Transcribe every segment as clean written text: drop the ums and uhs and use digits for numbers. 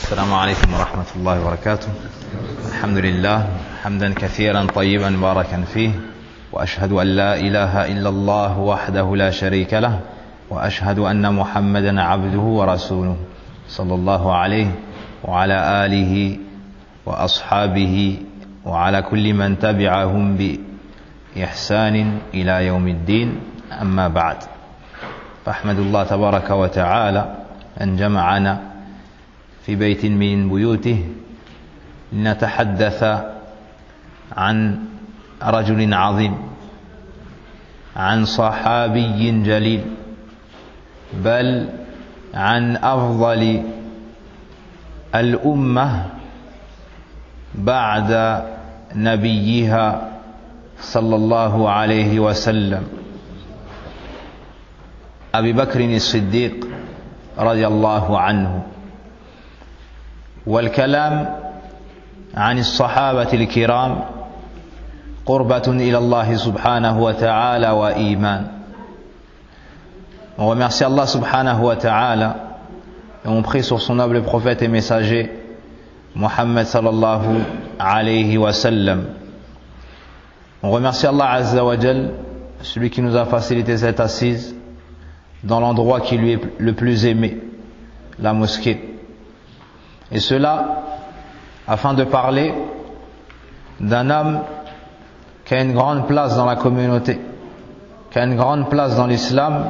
السلام عليكم ورحمة الله وبركاته. الحمد لله حمدا كثيرا طيبا مباركا فيه، وأشهد أن لا إله إلا الله وحده لا شريك له، وأشهد أن محمدا عبده ورسوله صلى الله عليه وعلى آله وأصحابه وعلى كل من تبعهم بإحسان إلى يوم الدين. أما بعد، فأحمد الله تبارك وتعالى أن جمعنا في بيت من بيوته لنتحدث عن رجل عظيم، عن صحابي جليل، بل عن أفضل الأمة بعد نبيها صلى الله عليه وسلم، أبي بكر الصديق رضي الله عنه. والكلام عن الصحابة الكرام قربة إلى الله سبحانه وتعالى وإيمان. On remercie Allah subhanahu wa ta'ala et on prie sur son noble prophète et messager Muhammad sallallahu alayhi wa sallam. On remercie Allah azza wa jal, celui qui nous a facilité cette assise dans l'endroit qui lui est le plus aimé, la mosquée. Et cela afin de parler d'un homme qui a une grande place dans la communauté, qui a une grande place dans l'islam,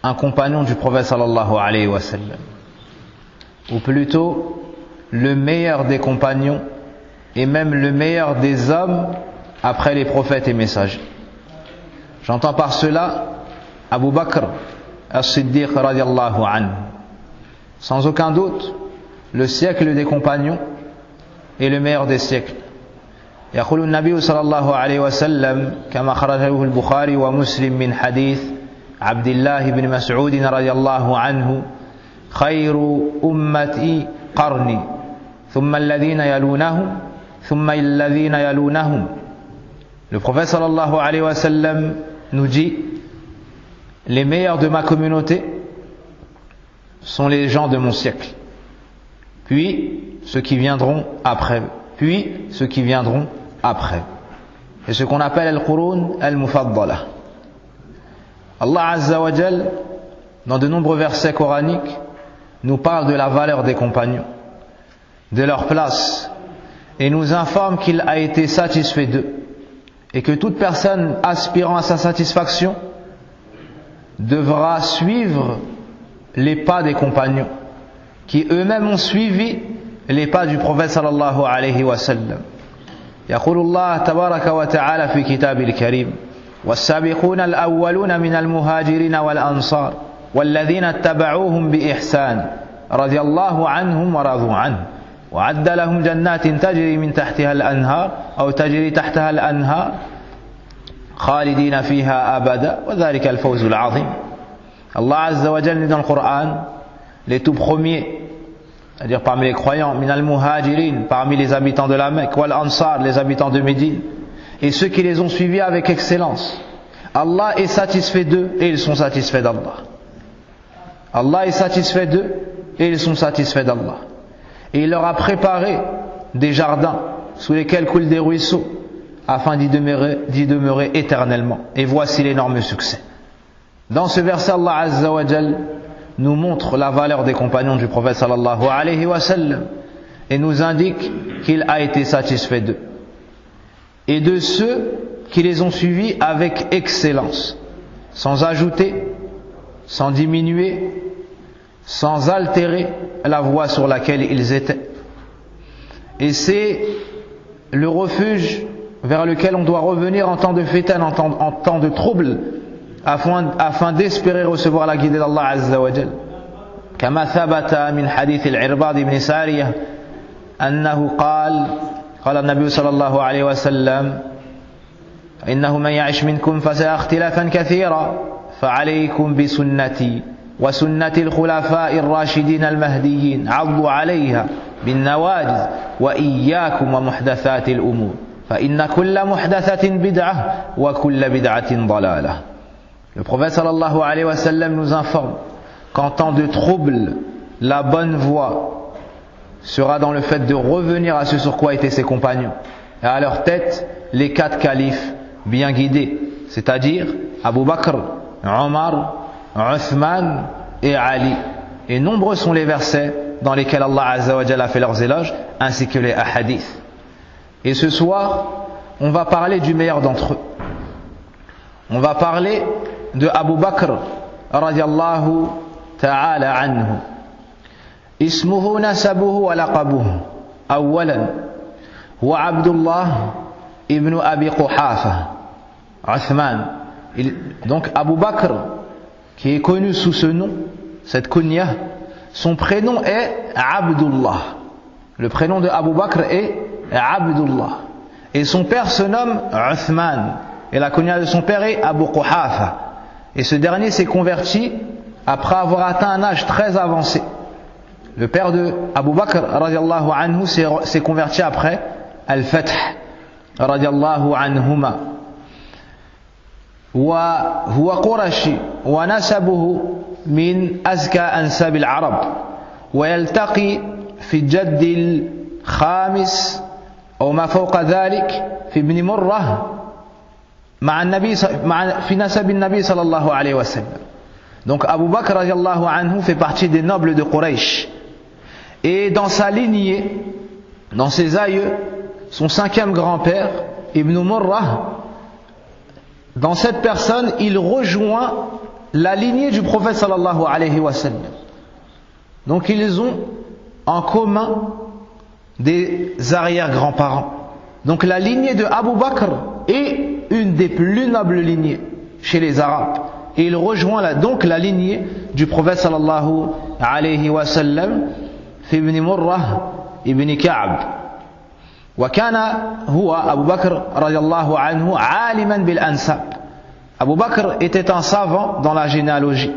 un compagnon du prophète sallallahu alayhi wa sallam, ou plutôt le meilleur des compagnons et même le meilleur des hommes après les prophètes et messagers. J'entends par cela Abu Bakr as-Siddiq radiallahu anhu, sans aucun doute le siècle des compagnons et le meilleur des siècles. يقول النبي صلى الله عليه وسلم كما خرجه البخاري ومسلم من حديث عبد الله بن مسعود رضي الله عنه: خير أمتي قرني ثم الذين يلونهم ثم الذين يلونهم. Le prophète sallallahu alayhi wa sallam nous dit: les meilleurs de ma communauté sont les gens de mon siècle, puis ceux qui viendront après, puis ceux qui viendront après. C'est ce qu'on appelle al-Qurun al-Mufaddala. Allah Azza wa Jal, dans de nombreux versets coraniques, nous parle de la valeur des compagnons, de leur place, et nous informe qu'il a été satisfait d'eux, et que toute personne aspirant à sa satisfaction devra suivre les pas des compagnons, qui eux-mêmes ont suivi les pas du prophète sallallahu alayhi wa sallam. يقول الله تبارك وتعالى في كتابه الكريم: والسابقون الأولون من المهاجرين والأنصار والذين اتبعوهم بإحسان رضي الله عنهم ورضوا عنه وعد لهم جنات تجري من تحتها الأنهار أو تجري تحتها الأنهار خالدين فيها أبدا وذلك الفوز العظيم. Allah Azza wa Jal dit dans le Coran les tout premiers, c'est-à-dire parmi les croyants, min al-muhajirin, parmi les habitants de la Mecque, wal ansar, les habitants de Médine, et ceux qui les ont suivis avec excellence. Allah est satisfait d'eux et ils sont satisfaits d'Allah. Allah est satisfait d'eux et ils sont satisfaits d'Allah. Et il leur a préparé des jardins sous lesquels coulent des ruisseaux afin d'y demeurer éternellement. Et voici l'énorme succès. Dans ce verset, Allah Azza wa Jal nous montre la valeur des compagnons du prophète sallallahu alayhi wa sallam et nous indique qu'il a été satisfait d'eux et de ceux qui les ont suivis avec excellence, sans ajouter, sans diminuer, sans altérer la voie sur laquelle ils étaient. Et c'est le refuge vers lequel on doit revenir en temps de fitan, en temps de trouble, afin d'espérer recevoir la guidée d'Allah Azza wa Jal. كما ثبت من حديث العرباض بن سارية أنه قال النبي صلى الله عليه وسلم: إنه من يعش منكم فسيرى اختلافا كثيرا فعليكم بسنتي وسنة الخلفاء الراشدين المهديين عضوا عليها بالنواجذ وإياكم ومحدثات الأمور فإن كل محدثة بدعة وكل بدعة ضلالة. Le prophète sallallahu alayhi wa sallam nous informe qu'en temps de trouble, la bonne voie sera dans le fait de revenir à ce sur quoi étaient ses compagnons. Et à leur tête, les 4 califes bien guidés, c'est-à-dire Abu Bakr, Omar, Uthman et Ali. Et nombreux sont les versets dans lesquels Allah Azza wa Jalla a fait leurs éloges, ainsi que les hadiths. Et ce soir, on va parler du meilleur d'entre eux. On va parler de Abu Bakr radiyallahu ta'ala anhu. Ismuhu nasabuhu wa laqabuhu. Awalan, huwa Abdullah ibn Abi Quhafa. Uthman. Donc Abu Bakr, qui est connu sous ce nom, cette kunya, son prénom est Abdullah. Le prénom de Abu Bakr est Abdullah. Et son père se nomme Uthman. Et la kunya de son père est Abu Quhafa. Et ce dernier s'est converti après avoir atteint un âge très avancé. Le père de Abu Bakr radiallahu anhu s'est converti après Al-Fath radiallahu anhuma. وهو قرشي ونسبه من أزكى أنساب العرب ويلتقي في الجد الخامس أو ما فوق ذلك في ابن مرة في نسب النبي صلى الله عليه وسلم. Donc Abu Bakr radiallahu anhu fait partie des nobles de Quraysh. Et dans sa lignée, dans ses aïeux, son 5e grand-père, Ibn Murrah, dans cette personne, il rejoint la lignée du prophète sallallahu alayhi wa sallam. Donc ils ont en commun des arrière-grands-parents. Donc la lignée de Abu Bakr est une des plus nobles lignées chez les Arabes. Et il rejoint donc la lignée du prophète sallallahu alayhi wa sallam, fi ibn Murrah ibn Ka'b. وكان هو أبو بكر رضي الله عنه عالما بالأنساب. Abu Bakr était un savant dans la généalogie.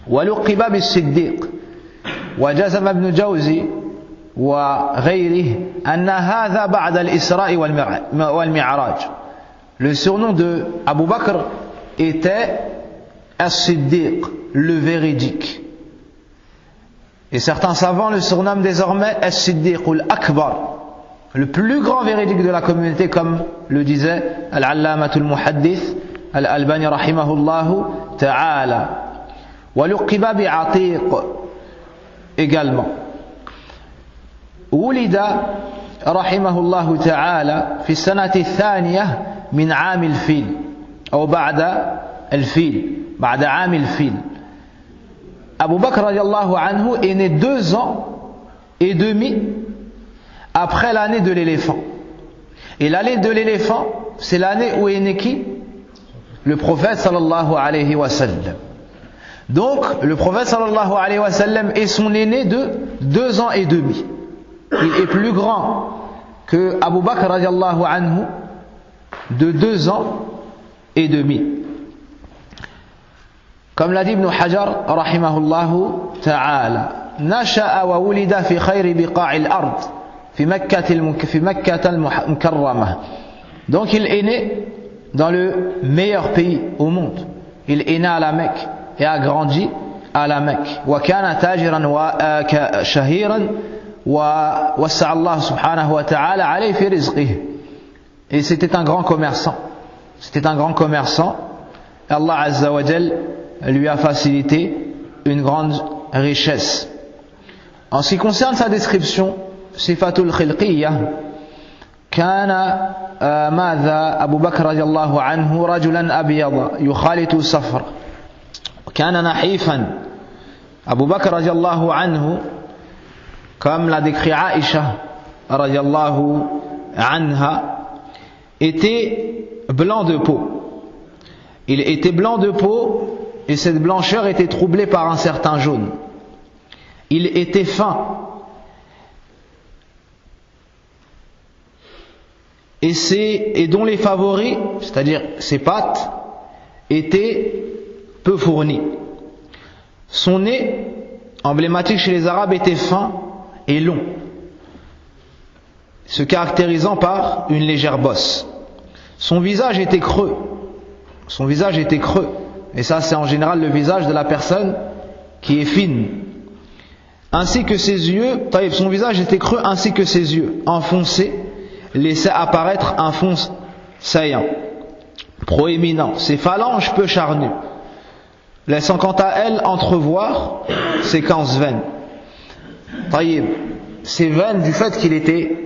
ولقب بالصديق. وجزم ابن جوزي وغيره أن هذا بعد الإسراء والمعراج. Le surnom de Abu Bakr était As-Siddiq, le véridique. Et certains savants le surnomment désormais As-Siddiq al-Akbar, le plus grand véridique de la communauté, comme le disait Al-Allamatul Muhaddith Al-Albani rahimahullahu ta'ala. Wa luqiba bi Atiq également. ولد رحمه الله تعالى في السنة الثانية من عام الفيل أو بعد الفيل بعد عام الفيل. Abu Bakr radiallahu anhu est né 2 ans et demi après l'année de l'éléphant. Et l'année de l'éléphant, c'est l'année où est né qui? Le prophète sallallahu alayhi wa sallam. Donc le prophète sallallahu alayhi wa sallam est son aîné de 2 ans et demi. Il est plus grand que Abu Bakr radiallahu anhu de 2 ans et demi. Comme l'a dit Ibn Hajar rahimahullahu ta'ala, nasha'a wa wulida fi khayri biqa'il ard fi Makkah al-Mukarramah. Donc il est né dans le meilleur pays au monde. Il est né à la Mecque et a grandi à la Mecque. Wa kana tajiran wa shahiran wa wassa Allah subhanahu wa ta'ala alayhi fi rizqihi. Et c'était un grand commerçant. C'était un grand commerçant. Allah azza wa jal lui a facilité une grande richesse. En ce qui concerne sa description, sifatul khilqiyya, kana ماذا أبو بكر رضي الله عنه رجلا أبيض يخالط الصفر كان نحيفا. Abu Bakr رضي الله عنه, comme l'a décrit Aïcha رضي الله عنها, était blanc de peau. Il était blanc de peau et cette blancheur était troublée par un certain jaune. Il était fin et dont les favoris, c'est-à-dire ses pattes, étaient peu fournis. Son nez, emblématique chez les Arabes, était fin et long, se caractérisant par une légère bosse. Son visage était creux. Son visage était creux. Et ça, c'est en général le visage de la personne qui est fine. ainsi que ses yeux, son visage était creux ainsi que ses yeux, enfoncés, laissaient apparaître un fond saillant, proéminent, ses phalanges peu charnues, laissant quant à elles entrevoir ses 15 veines. Ces veines, du fait qu'il était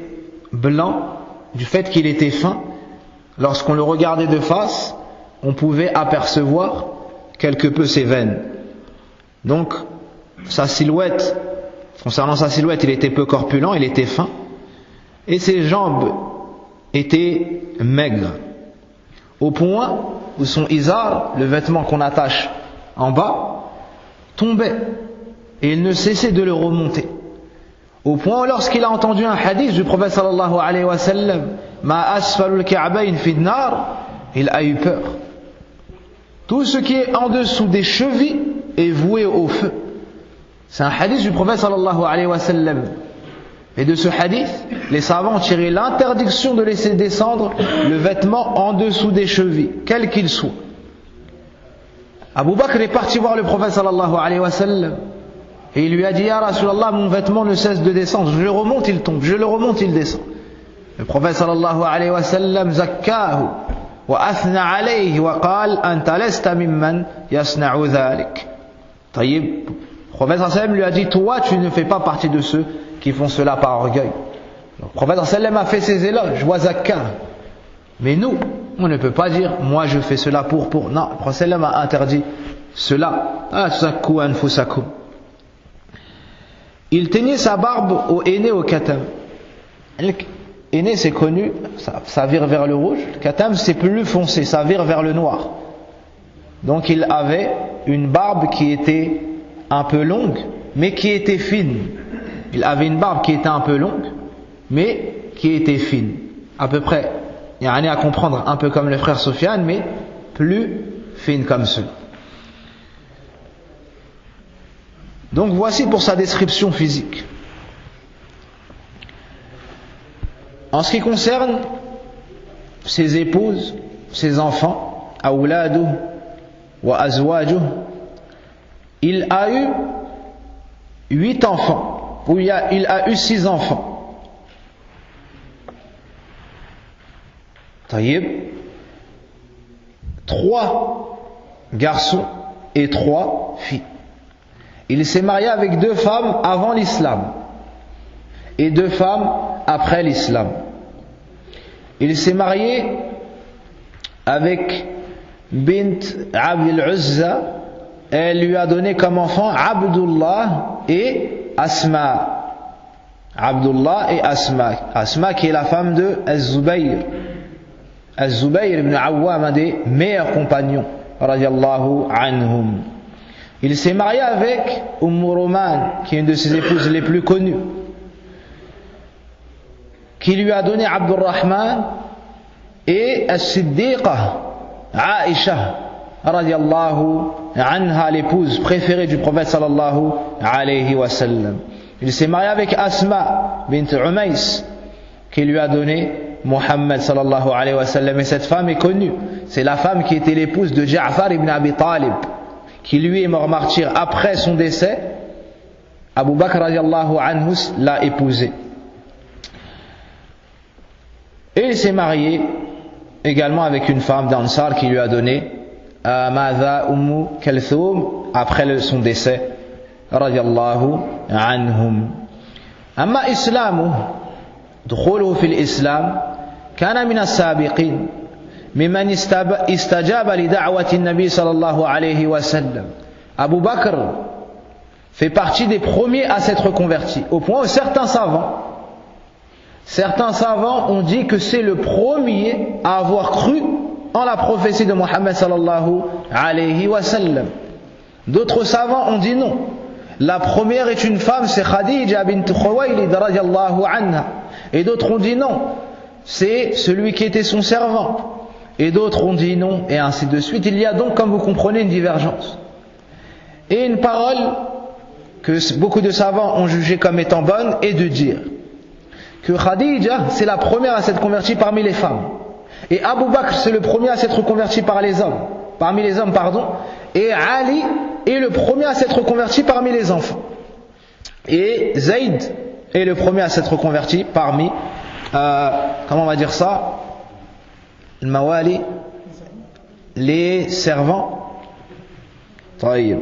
blanc, du fait qu'il était fin, lorsqu'on le regardait de face, on pouvait apercevoir quelque peu ses veines. Donc, sa silhouette, concernant sa silhouette, il était peu corpulent, il était fin, et ses jambes étaient maigres, au point où son izar, le vêtement qu'on attache en bas, tombait, et il ne cessait de le remonter. Au point où lorsqu'il a entendu un hadith du prophète sallallahu alayhi wa sallam, ma asfalul ka'bayn fi an-nar, il a eu peur. Tout ce qui est en dessous des chevilles est voué au feu. C'est un hadith du prophète sallallahu alayhi wa sallam. Et de ce hadith, les savants ont tiré l'interdiction de laisser descendre le vêtement en dessous des chevilles, quel qu'il soit. Abu Bakr est parti voir le prophète sallallahu alayhi wa sallam. Et il lui a dit, Ya Rasulallah, mon vêtement ne cesse de descendre. Je le remonte, il tombe. Je le remonte, il descend. Le prophète sallallahu alayhi wa sallam zakkahu wa athna alayhi wa qal anta lasta mimman yasna'u dhalik. Le prophète sallallahu alayhi wa sallam lui a dit, toi tu ne fais pas partie de ceux qui font cela par orgueil. Le prophète sallallahu alayhi wa sallam a fait ses éloges, wa zakkah. Mais nous, on ne peut pas dire, moi je fais cela pour. Non, le prophète sallallahu alayhi wa sallam a interdit cela. Azakku anfusakum. Il teignait sa barbe au henné au katam. Le henné c'est connu, ça vire vers le rouge. Le katam c'est plus foncé, ça vire vers le noir. Donc il avait une barbe qui était un peu longue, mais qui était fine. Il avait une barbe qui était un peu longue, mais qui était fine. À peu près, il y a rien à comprendre, un peu comme le frère Sofiane, mais plus fine comme cela. Donc voici pour sa description physique. En ce qui concerne ses épouses, ses enfants, awladuh wa azwajuh, il a eu 8 enfants, ou il a eu 6 enfants. Taïb, 3 garçons et 3 filles. Il s'est marié avec 2 femmes avant l'islam et 2 femmes après l'islam. Il s'est marié avec Bint Abd al-Uzza. Elle lui a donné comme enfant Abdullah et Asma. Abdullah et Asma. Asma qui est la femme de Az-Zubayr. Az-Zubayr ibn Awwam, un des meilleurs compagnons, radiyallahu anhum. Il s'est marié avec Roman, qui est une de ses épouses les plus connues, qui lui a donné Abdurrahman et As-Siddiqa, Aïcha, radiyallahu anha, l'épouse préférée du prophète sallallahu alayhi wa sallam. Il s'est marié avec Asma bint Umays, qui lui a donné Muhammad sallallahu alayhi wa sallam. Et cette femme est connue, c'est la femme qui était l'épouse de Ja'far ibn Abi Talib, qui lui est mort martyr après son décès. Abu Bakr radiallahu anhu l'a épousée. Et il s'est marié également avec une femme d'Ansar qui lui a donné Madha Ummu Kalthum après son décès, radiallahu anhum. Amma islamu, دخوله في الإسلام كان من السابقين ممن استجاب لدعوة النبي صلى الله عليه وسلم. Abu Bakr fait partie des premiers à s'être convertis, au point où certains savants ont dit que c'est le premier à avoir cru en la prophétie de Muhammad sallallahu alayhi wa sallam. D'autres savants ont dit non. La première est une femme, c'est Khadija bint Khuwaylid radiyallahu anha. Et d'autres ont dit non, c'est celui qui était son servant. Et d'autres ont dit non, et ainsi de suite. Il y a donc, comme vous comprenez, une divergence. Et une parole que beaucoup de savants ont jugée comme étant bonne est de dire que Khadija, c'est la première à s'être convertie parmi les femmes. Et Abu Bakr, c'est le premier à s'être converti parmi les hommes. Et Ali est le premier à s'être converti parmi les enfants. Et Zayd est le premier à s'être converti parmi, comment on va dire ça, le mawali, les servants. طيب.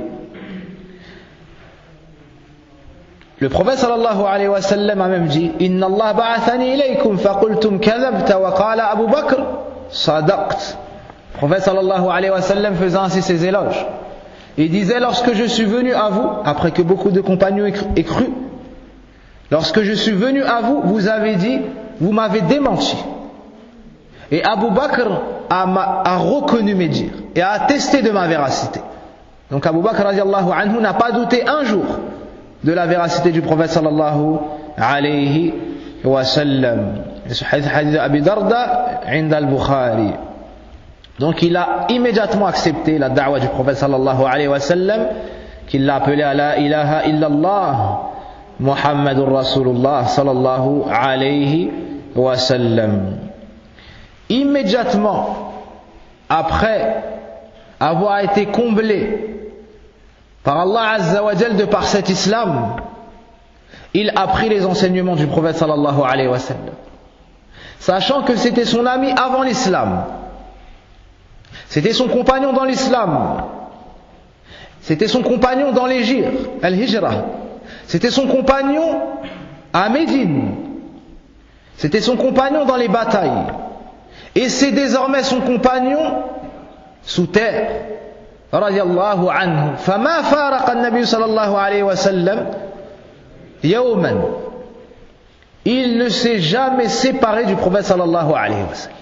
Le prophète sallallahu alayhi wa sallam a même dit: Inna Allah ba'athani ilaykum faqultum kadhabta wa qala Abu Bakr sadaqt. Le prophète sallallahu alayhi wa sallam faisait ainsi ses éloges. Il disait: lorsque je suis venu à vous, après que beaucoup de compagnons aient cru, lorsque je suis venu à vous, vous avez dit, vous m'avez démenti. Et Abu Bakr a reconnu mes dires et a attesté de ma véracité. Donc Abu Bakr radiallahu anhu n'a pas douté un jour de la véracité du prophète sallallahu alayhi wa sallam. Et ce hadith Abi Darda inda al-Bukhari. Donc il a immédiatement accepté la da'wa du prophète sallallahu alayhi wa sallam, qu'il l'a appelé à la ilaha illallah Muhammadur Rasulullah sallallahu alayhi wa sallam. Immédiatement après avoir été comblé par Allah Azza wa Jal de par cet islam, il a pris les enseignements du prophète sallallahu alayhi wa sallam, sachant que c'était son ami avant l'islam, c'était son compagnon dans l'islam, c'était son compagnon dans l'Hijra, c'était son compagnon à Médine, c'était son compagnon dans les batailles, et c'est désormais son compagnon sous terre. Radiyallahu anhu. Fama faraqa an-nabi sallallahu alayhi wa sallam yawman. Il ne s'est jamais séparé du prophète sallallahu alayhi wa sallam.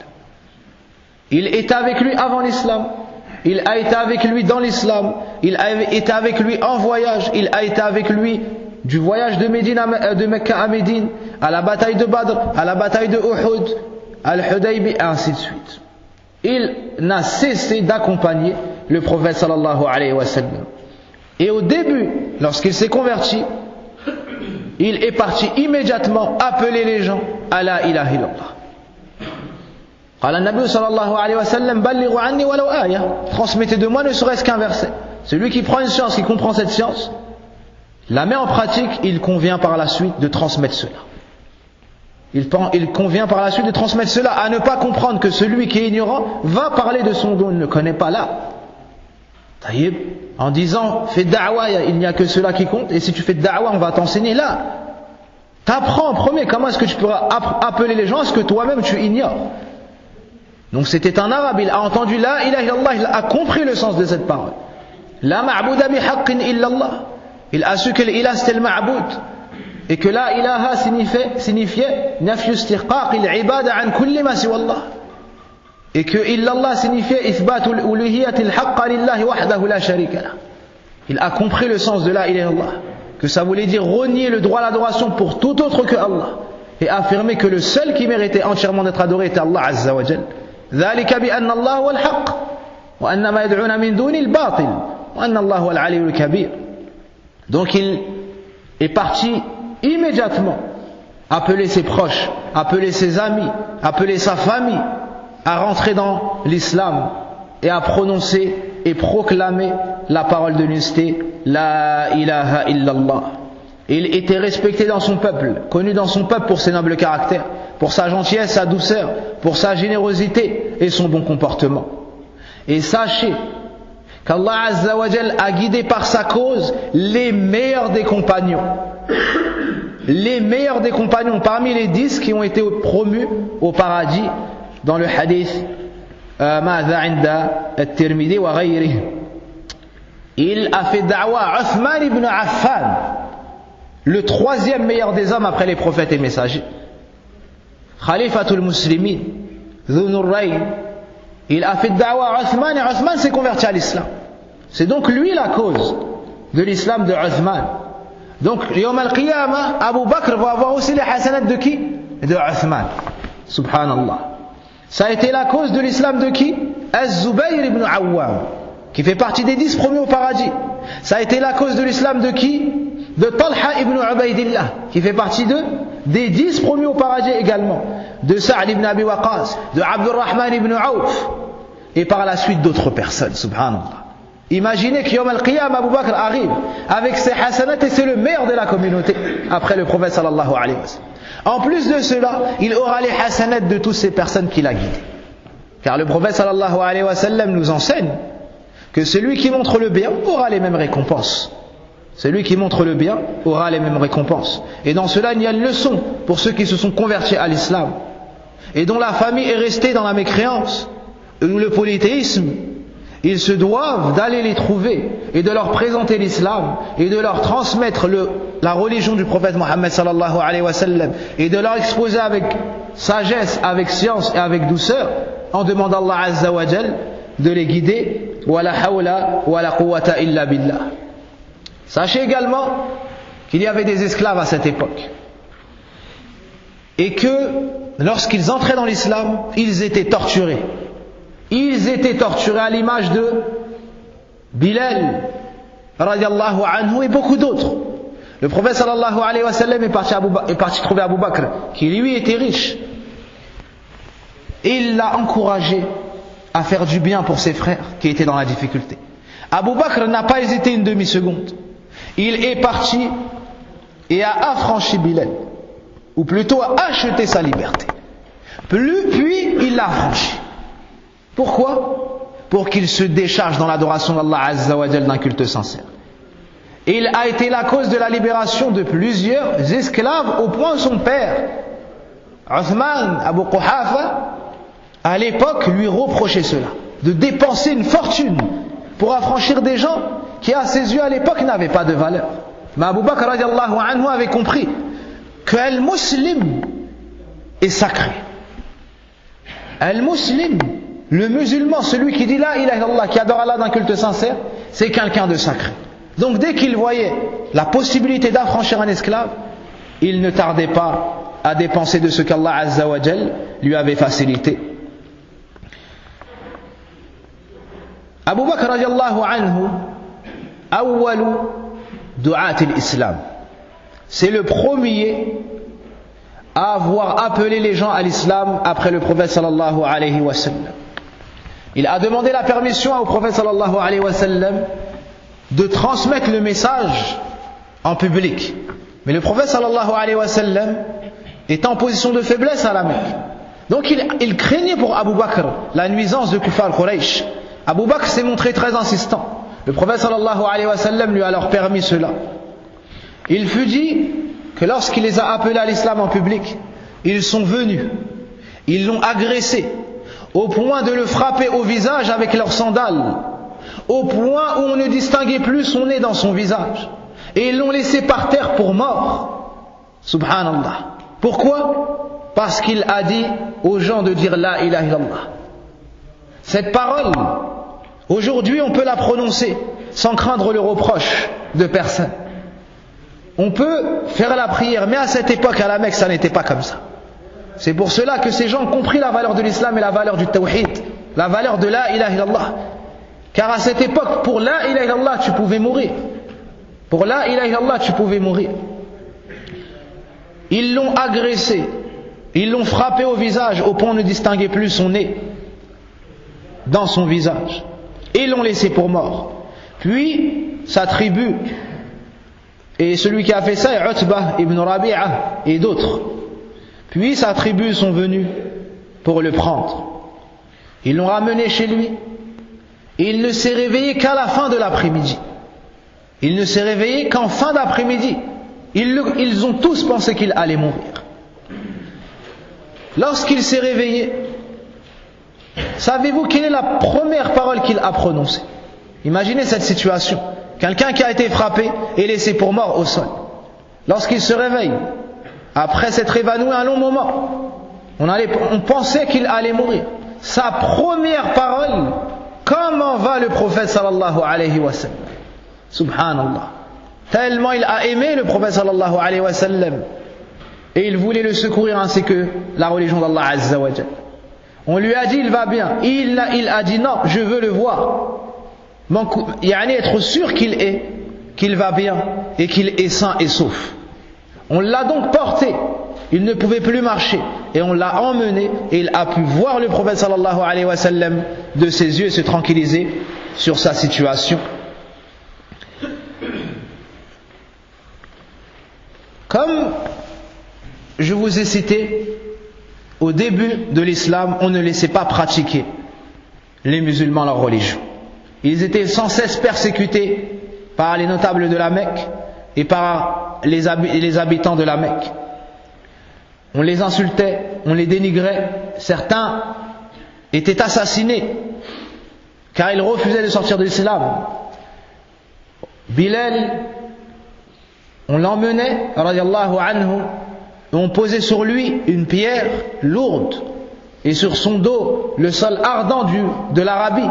Il était avec lui avant l'islam, il a été avec lui dans l'islam, il a été avec lui en voyage, il a été avec lui du voyage de Mecca à Médine, à la bataille de Badr, à la bataille de Uhud, à Al-Hudaybi, et ainsi de suite. Il n'a cessé d'accompagner le prophète sallallahu alayhi wa sallam. Et au début, lorsqu'il s'est converti, il est parti immédiatement appeler les gens à la ilaha illallah. قال النبي صلى الله عليه وسلم بلغوا عني ولو آية. Transmettez de moi ne serait-ce qu'un verset. Celui qui prend une science, qui comprend cette science, la met en pratique, il convient par la suite de transmettre cela. Il convient par la suite de transmettre cela, à ne pas comprendre que celui qui est ignorant va parler de son dont il ne connaît pas là. Taïb, en disant fais da'wa, il n'y a que cela qui compte, et si tu fais da'wa, on va t'enseigner là. T'apprends en premier, comment est-ce que tu pourras appeler les gens à ce que toi-même tu ignores. Donc c'était un arabe, il a entendu la ilaha illallah, il a compris le sens de cette parole. La ma'bouda bi haqqin illallah. Il a su que l'ilah c'était le ma'boud. Et que la ilaha signifiait nafyu istiqaq al-ibada an kulli ma siwa Allah. Et que illallah signifiait ithbatu al-uluhiyyati al-haqqa lillahi wahdahu la sharika lah. Il a compris le sens de la ilaha illallah, que ça voulait dire renier le droit à l'adoration pour tout autre que Allah, et affirmer que le seul qui méritait entièrement d'être adoré était Allah Azza wa Jal. ذلك بأن الله هو الحق وأن ما يدعون من دون الباطل وأن الله هو العلي الكبير. Donc il est parti immédiatement appeler ses proches, appeler ses amis, appeler sa famille à rentrer dans l'islam et à prononcer et proclamer la parole de l'unicité, la ilaha illallah. Il était respecté dans son peuple, connu dans son peuple pour ses nobles caractères, pour sa gentillesse, sa douceur, pour sa générosité et son bon comportement. Et sachez qu'Allah Azza wa Jal a guidé par sa cause les meilleurs des compagnons. Les meilleurs des compagnons parmi les 10 qui ont été promus au paradis dans le hadith ماذا عند الترمذي وغيره. Il a fait da'wa à Uthman ibn Affan, le troisième meilleur des hommes après les prophètes et messagers. Khalifatul Muslimin, Dhu Nurrayn. Il a fait da'wa à Uthman et Uthman s'est converti à l'islam. C'est donc lui la cause de l'islam de Uthman. Donc, Yawm al-Qiyamah, Abu Bakr va avoir aussi les hasanats de qui? De Uthman. Subhanallah. Ça a été la cause de l'islam de qui? Az-Zubayr ibn Awwam, qui fait partie des 10 premiers au paradis. Ça a été la cause de l'islam de qui? De Talha ibn Ubaydillah, qui fait partie des 10 premiers au paradis également. De Sa'd ibn Abi Waqqas, de Abdurrahman ibn Auf, et par la suite d'autres personnes, subhanallah. Imaginez qu'Yom al-Qiyam, Abu Bakr arrive avec ses hasanat et c'est le meilleur de la communauté après le prophète sallallahu alayhi wa sallam. En plus de cela, il aura les hasanat de toutes ces personnes qu'il a guidées. Car le prophète sallallahu alayhi wa sallam nous enseigne que celui qui montre le bien aura les mêmes récompenses. Celui qui montre le bien aura les mêmes récompenses. Et dans cela, il y a une leçon pour ceux qui se sont convertis à l'islam et dont la famille est restée dans la mécréance ou le polythéisme. Ils se doivent d'aller les trouver et de leur présenter l'islam et de leur transmettre la religion du prophète Mohammed sallallahu alayhi wa sallam et de leur exposer avec sagesse, avec science et avec douceur en demandant à Allah azza wa jal de les guider. Wa la hawla wa la quwwata illa billah. Sachez également qu'il y avait des esclaves à cette époque et que lorsqu'ils entraient dans l'islam, ils étaient torturés. Ils étaient torturés à l'image de Bilal radiallahu anhu et beaucoup d'autres. Le prophète sallallahu alayhi wa sallam est parti trouver Abu Bakr qui lui était riche et il l'a encouragé à faire du bien pour ses frères qui étaient dans la difficulté. Abu Bakr n'a pas hésité une demi-seconde. Il est parti et a affranchi Bilal, ou plutôt a acheté sa liberté. Puis il l'a affranchi. Pourquoi? Pour qu'il se décharge dans l'adoration d'Allah azza wa jal d'un culte sincère. Il a été la cause de la libération de plusieurs esclaves au point où son père, Uthman Abu Quhafa, à l'époque lui reprochait cela, de dépenser une fortune pour affranchir des gens qui à ses yeux à l'époque n'avaient pas de valeur. Mais Abu Bakr radiallahu anhu avait compris que al-muslim est sacré. Al-muslim, le musulman, celui qui dit la ilaha illallah, qui adore Allah d'un culte sincère, c'est quelqu'un de sacré. Donc dès qu'il voyait la possibilité d'affranchir un esclave, il ne tardait pas à dépenser de ce qu'Allah azza wa jal lui avait facilité. Abu Bakr radiallahu anhu, awwalu du'at al-islam, c'est le premier à avoir appelé les gens à l'islam après le prophète sallallahu alayhi wa sallam. Il a demandé la permission au prophète sallallahu alayhi wa sallam de transmettre le message en public. Mais le prophète sallallahu alayhi wa sallam est en position de faiblesse à la Mecque. Donc il craignait pour Abu Bakr la nuisance de Kuffar Quraysh. Abu Bakr s'est montré très insistant. Le prophète sallallahu alayhi wa sallam lui a alors permis cela. Il fut dit que lorsqu'il les a appelés à l'islam en public, ils sont venus, ils l'ont agressé au point de le frapper au visage avec leurs sandales, au point où on ne distinguait plus son nez dans son visage, et ils l'ont laissé par terre pour mort. Subhanallah. Pourquoi? Parce qu'il a dit aux gens de dire la ilaha illallah. Cette parole, aujourd'hui on peut la prononcer sans craindre le reproche de personne. On peut faire la prière, mais à cette époque à la Mecque ça n'était pas comme ça. C'est pour cela que ces gens ont compris la valeur de l'islam et la valeur du tawhid, la valeur de la ilaha illallah. Car à cette époque, pour la ilaha illallah tu pouvais mourir. Pour la ilaha illallah tu pouvais mourir. Ils l'ont agressé, ils l'ont frappé au visage au point où on ne distinguait plus son nez dans son visage, et ils l'ont laissé pour mort. Puis sa tribu, et celui qui a fait ça est Utbah ibn Rabi'a et d'autres, puis sa tribu sont venus pour le prendre. Ils l'ont ramené chez lui et il ne s'est réveillé qu'à la fin de l'après-midi. Il ne s'est réveillé qu'en fin d'après-midi. Ils ont tous pensé qu'il allait mourir. Lorsqu'il s'est réveillé, savez-vous quelle est la première parole qu'il a prononcée? Imaginez cette situation. Quelqu'un qui a été frappé et laissé pour mort au sol. Lorsqu'il se réveille, après s'être évanoui un long moment, on pensait qu'il allait mourir. Sa première parole, comment va le prophète sallallahu alayhi wa sallam? Subhanallah. Tellement il a aimé le prophète sallallahu alayhi wa sallam et il voulait le secourir ainsi que la religion d'Allah azza wa jal. On lui a dit il va bien. Il a dit non, je veux le voir. Être sûr qu'il va bien et qu'il est sain et sauf. On l'a donc porté, il ne pouvait plus marcher et on l'a emmené et il a pu voir le prophète sallallahu alayhi wa sallam de ses yeux et se tranquilliser sur sa situation. Comme je vous ai cité, au début de l'islam, on ne laissait pas pratiquer les musulmans leur religion. Ils étaient sans cesse persécutés par les notables de la Mecque et par les habitants de la Mecque. On les insultait, on les dénigrait, certains étaient assassinés car ils refusaient de sortir de l'islam. Bilal, on l'emmenait, radiyallahu anhu, et on posait sur lui une pierre lourde et sur son dos le sol ardent de l'Arabie,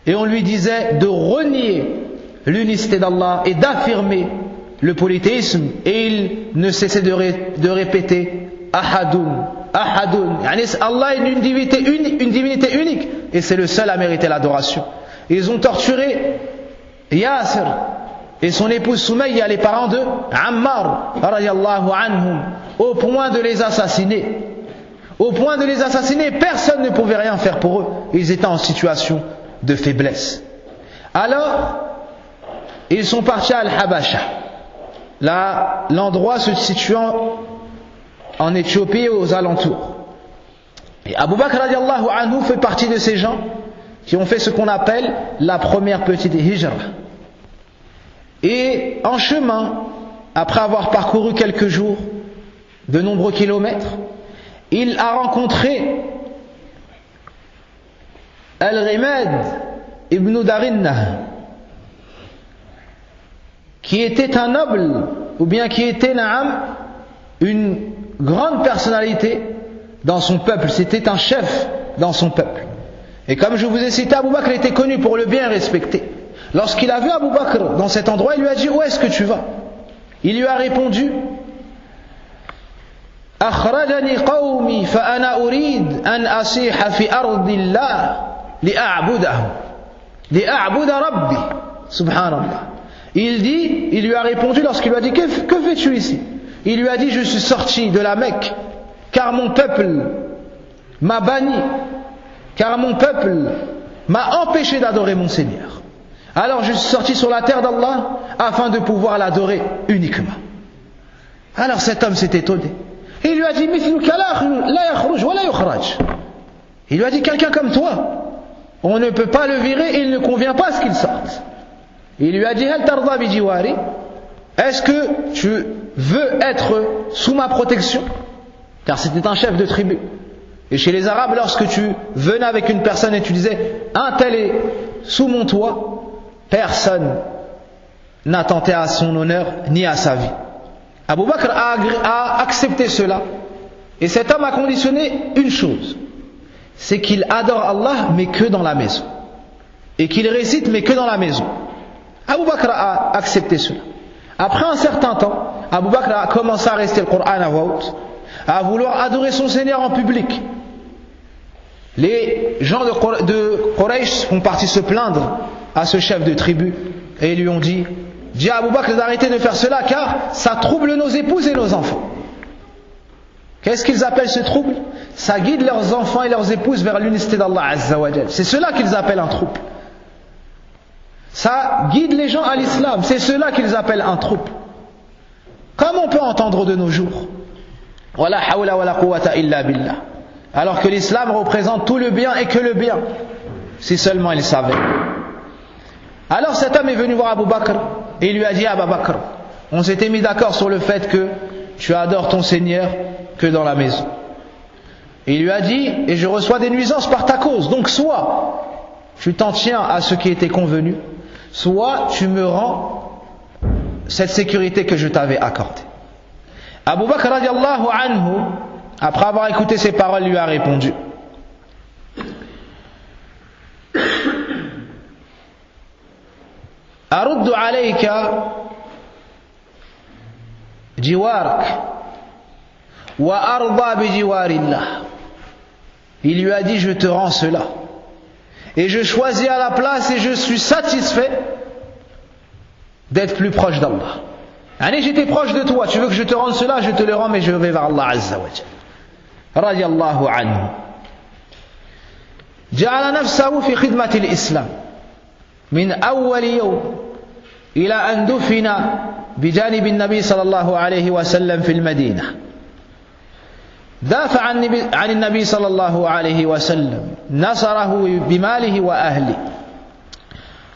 et on lui disait de renier l'unicité d'Allah et d'affirmer le polythéisme, et il ne cessait de répéter Ahadun, Ahadun. Allah est une divinité unique et c'est le seul à mériter l'adoration. Ils ont torturé Yasir et son épouse Soumayya, les parents de Ammar radiyallahu anhum, au point de les assassiner. Au point de les assassiner, personne ne pouvait rien faire pour eux. Ils étaient en situation de faiblesse. Alors, ils sont partis à Al-Habasha, l'endroit se situant en Éthiopie et aux alentours. Et Abu Bakr radiyallahu anhu fait partie de ces gens qui ont fait ce qu'on appelle la première petite hijra. Et en chemin, après avoir parcouru quelques jours, de nombreux kilomètres, il a rencontré Al-Rimad ibn Darinna, qui était un noble, ou bien qui était une grande personnalité dans son peuple. C'était un chef dans son peuple. Et comme je vous ai cité, Abu Bakr était connu pour le bien respecter. Lorsqu'il a vu Abu Bakr dans cet endroit, il lui a dit: où est-ce que tu vas? Il lui a répondu: أخرجني قومي فأنا أريد أن أصيح في أرض الله لأعبد ربي سبحان الله. Il lui a répondu lorsqu'il lui a dit: que fais-tu ici? Il lui a dit: je suis sorti de la Mecque car mon peuple m'a banni, car mon peuple m'a empêché d'adorer mon Seigneur. Alors je suis sorti sur la terre d'Allah afin de pouvoir l'adorer uniquement. Alors cet homme s'est étonné. Il lui a dit: il lui a dit: quelqu'un comme toi, on ne peut pas le virer et il ne convient pas à ce qu'il sorte. Il lui a dit: est-ce que tu veux être sous ma protection? Car c'était un chef de tribu. Et chez les Arabes, lorsque tu venais avec une personne et tu disais: un tel est sous mon toit, personne n'attentait à son honneur ni à sa vie. Abu Bakr a accepté cela. Et cet homme a conditionné une chose, c'est qu'il adore Allah mais que dans la maison, et qu'il récite mais que dans la maison. Abu Bakr a accepté cela. Après un certain temps, Abu Bakr a commencé à réciter le Coran à voix haute, à vouloir adorer son Seigneur en public. Les gens de Quraysh sont partis se plaindre à ce chef de tribu et ils lui ont dit: dis à Abu Bakr d'arrêter de faire cela car ça trouble nos épouses et nos enfants. Qu'est-ce qu'ils appellent ce trouble? Ça guide leurs enfants et leurs épouses vers l'unicité d'Allah Azza wa Jal. C'est cela qu'ils appellent un trouble. Ça guide les gens à l'islam. C'est cela qu'ils appellent un trouble. Comme on peut entendre de nos jours, wala hawla wala quwwata illa billah, alors que l'islam représente tout le bien et que le bien, si seulement ils savaient. Alors cet homme est venu voir Abu Bakr et il lui a dit: Abu Bakr, on s'était mis d'accord sur le fait que tu adores ton Seigneur que dans la maison. Et il lui a dit: et je reçois des nuisances par ta cause, donc soit tu t'en tiens à ce qui était convenu, soit tu me rends cette sécurité que je t'avais accordée. Abu Bakr radiallahu anhu, après avoir écouté ces paroles, lui a répondu: Aruddu alayka jiwarak wa arda bi jiwarillah. Il lui a dit: je te rends cela et je choisis à la place et je suis satisfait d'être plus proche d'Allah. Allez, j'étais proche de toi, tu veux que je te rende cela, je te le rends, mais je vais vers Allah Azza wa Jal. Radiallahu anhu. Ja'ala nafsahu fi khidmati l'islam. من أول يوم إلى أن دفن بجانب النبي صلى الله عليه وسلم في المدينة دافع عن النبي صلى الله عليه وسلم نصره بماله وأهله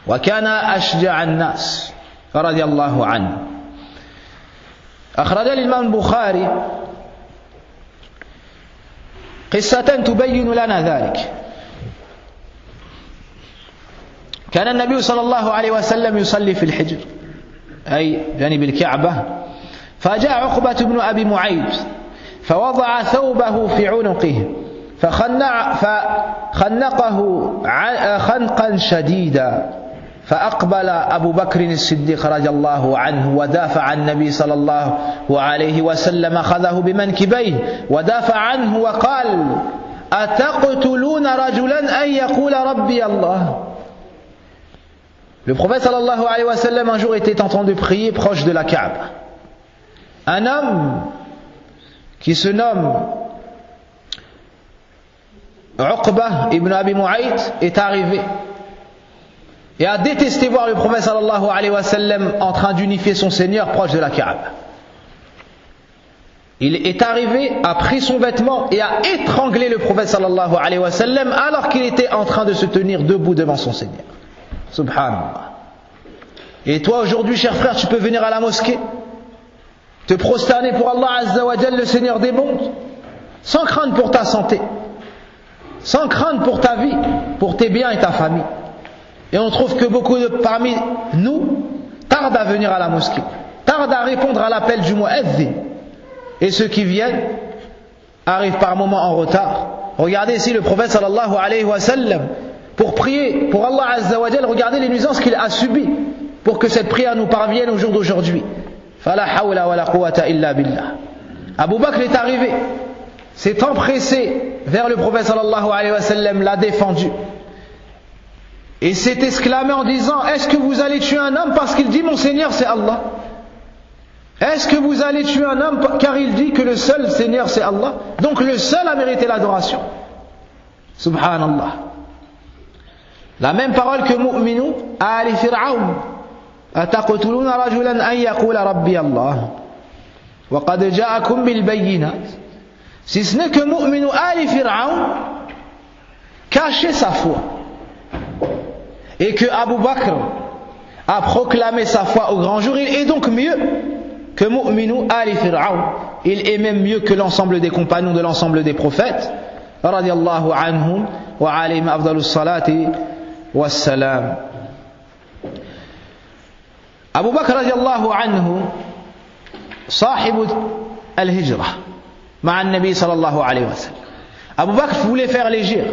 وكان أشجع الناس رضي الله عنه. أخرج الإمام البخاري قصة تبين لنا ذلك. كان النبي صلى الله عليه وسلم يصلي في الحجر أي جانب الكعبة، فجاء عقبة بن أبي معيط فوضع ثوبه في عنقه فخنقه خنقا شديدا، فأقبل أبو بكر الصديق رضي الله عنه ودافع عن النبي صلى الله عليه وسلم، أخذه بمنكبيه ودافع عنه وقال: أتقتلون رجلا أن يقول ربي الله. Le prophète sallallahu alayhi wa sallam un jour était en train de prier proche de la Kaaba. Un homme qui se nomme Uqba ibn Abi Mu'ayt est arrivé et a détesté voir le prophète sallallahu alayhi wa sallam en train d'unifier son Seigneur proche de la Kaaba. Il est arrivé, a pris son vêtement et a étranglé le prophète sallallahu alayhi wa sallam alors qu'il était en train de se tenir debout devant son Seigneur. Subhanallah. Et toi aujourd'hui, cher frère, tu peux venir à la mosquée, te prosterner pour Allah Azza wa Jal, le Seigneur des mondes, sans crainte pour ta santé, sans crainte pour ta vie, pour tes biens et ta famille. Et on trouve que beaucoup parmi nous tardent à venir à la mosquée, tardent à répondre à l'appel du mu'adhdhin. Et ceux qui viennent arrivent par moments en retard. Regardez ici le prophète sallallahu alayhi wa sallam, pour prier pour Allah Azza wa Jal, regardez les nuisances qu'il a subies pour que cette prière nous parvienne au jour d'aujourd'hui. Fala hawla wa la quwwata illa billah. Abu Bakr est arrivé, s'est empressé vers le prophète sallallahu alayhi wa sallam, l'a défendu et s'est exclamé en disant: est-ce que vous allez tuer un homme parce qu'il dit mon Seigneur c'est Allah? Est-ce que vous allez tuer un homme car il dit que le seul Seigneur c'est Allah, donc le seul a mérité l'adoration? Subhanallah. La même parole que mu'minu ali fir'aun: ataqtuluna rajulan an yaqula rabbi Allah wa qad ja'akum bil bayyinat. Si ce n'est que mu'minu ali fir'aun cachait sa foi et que Abu Bakr a proclamé sa foi au grand jour, il est donc mieux que mu'minu ali fir'aun. Il est même mieux que l'ensemble des compagnons de l'ensemble des prophètes radiyallahu anhum wa alayhim afdalus salati wassalam. Abu Bakr radiyallahu anhu صاحب الهجرة مع النبي صلى الله عليه وسلم. Abu Bakr voulait faire l'hégire,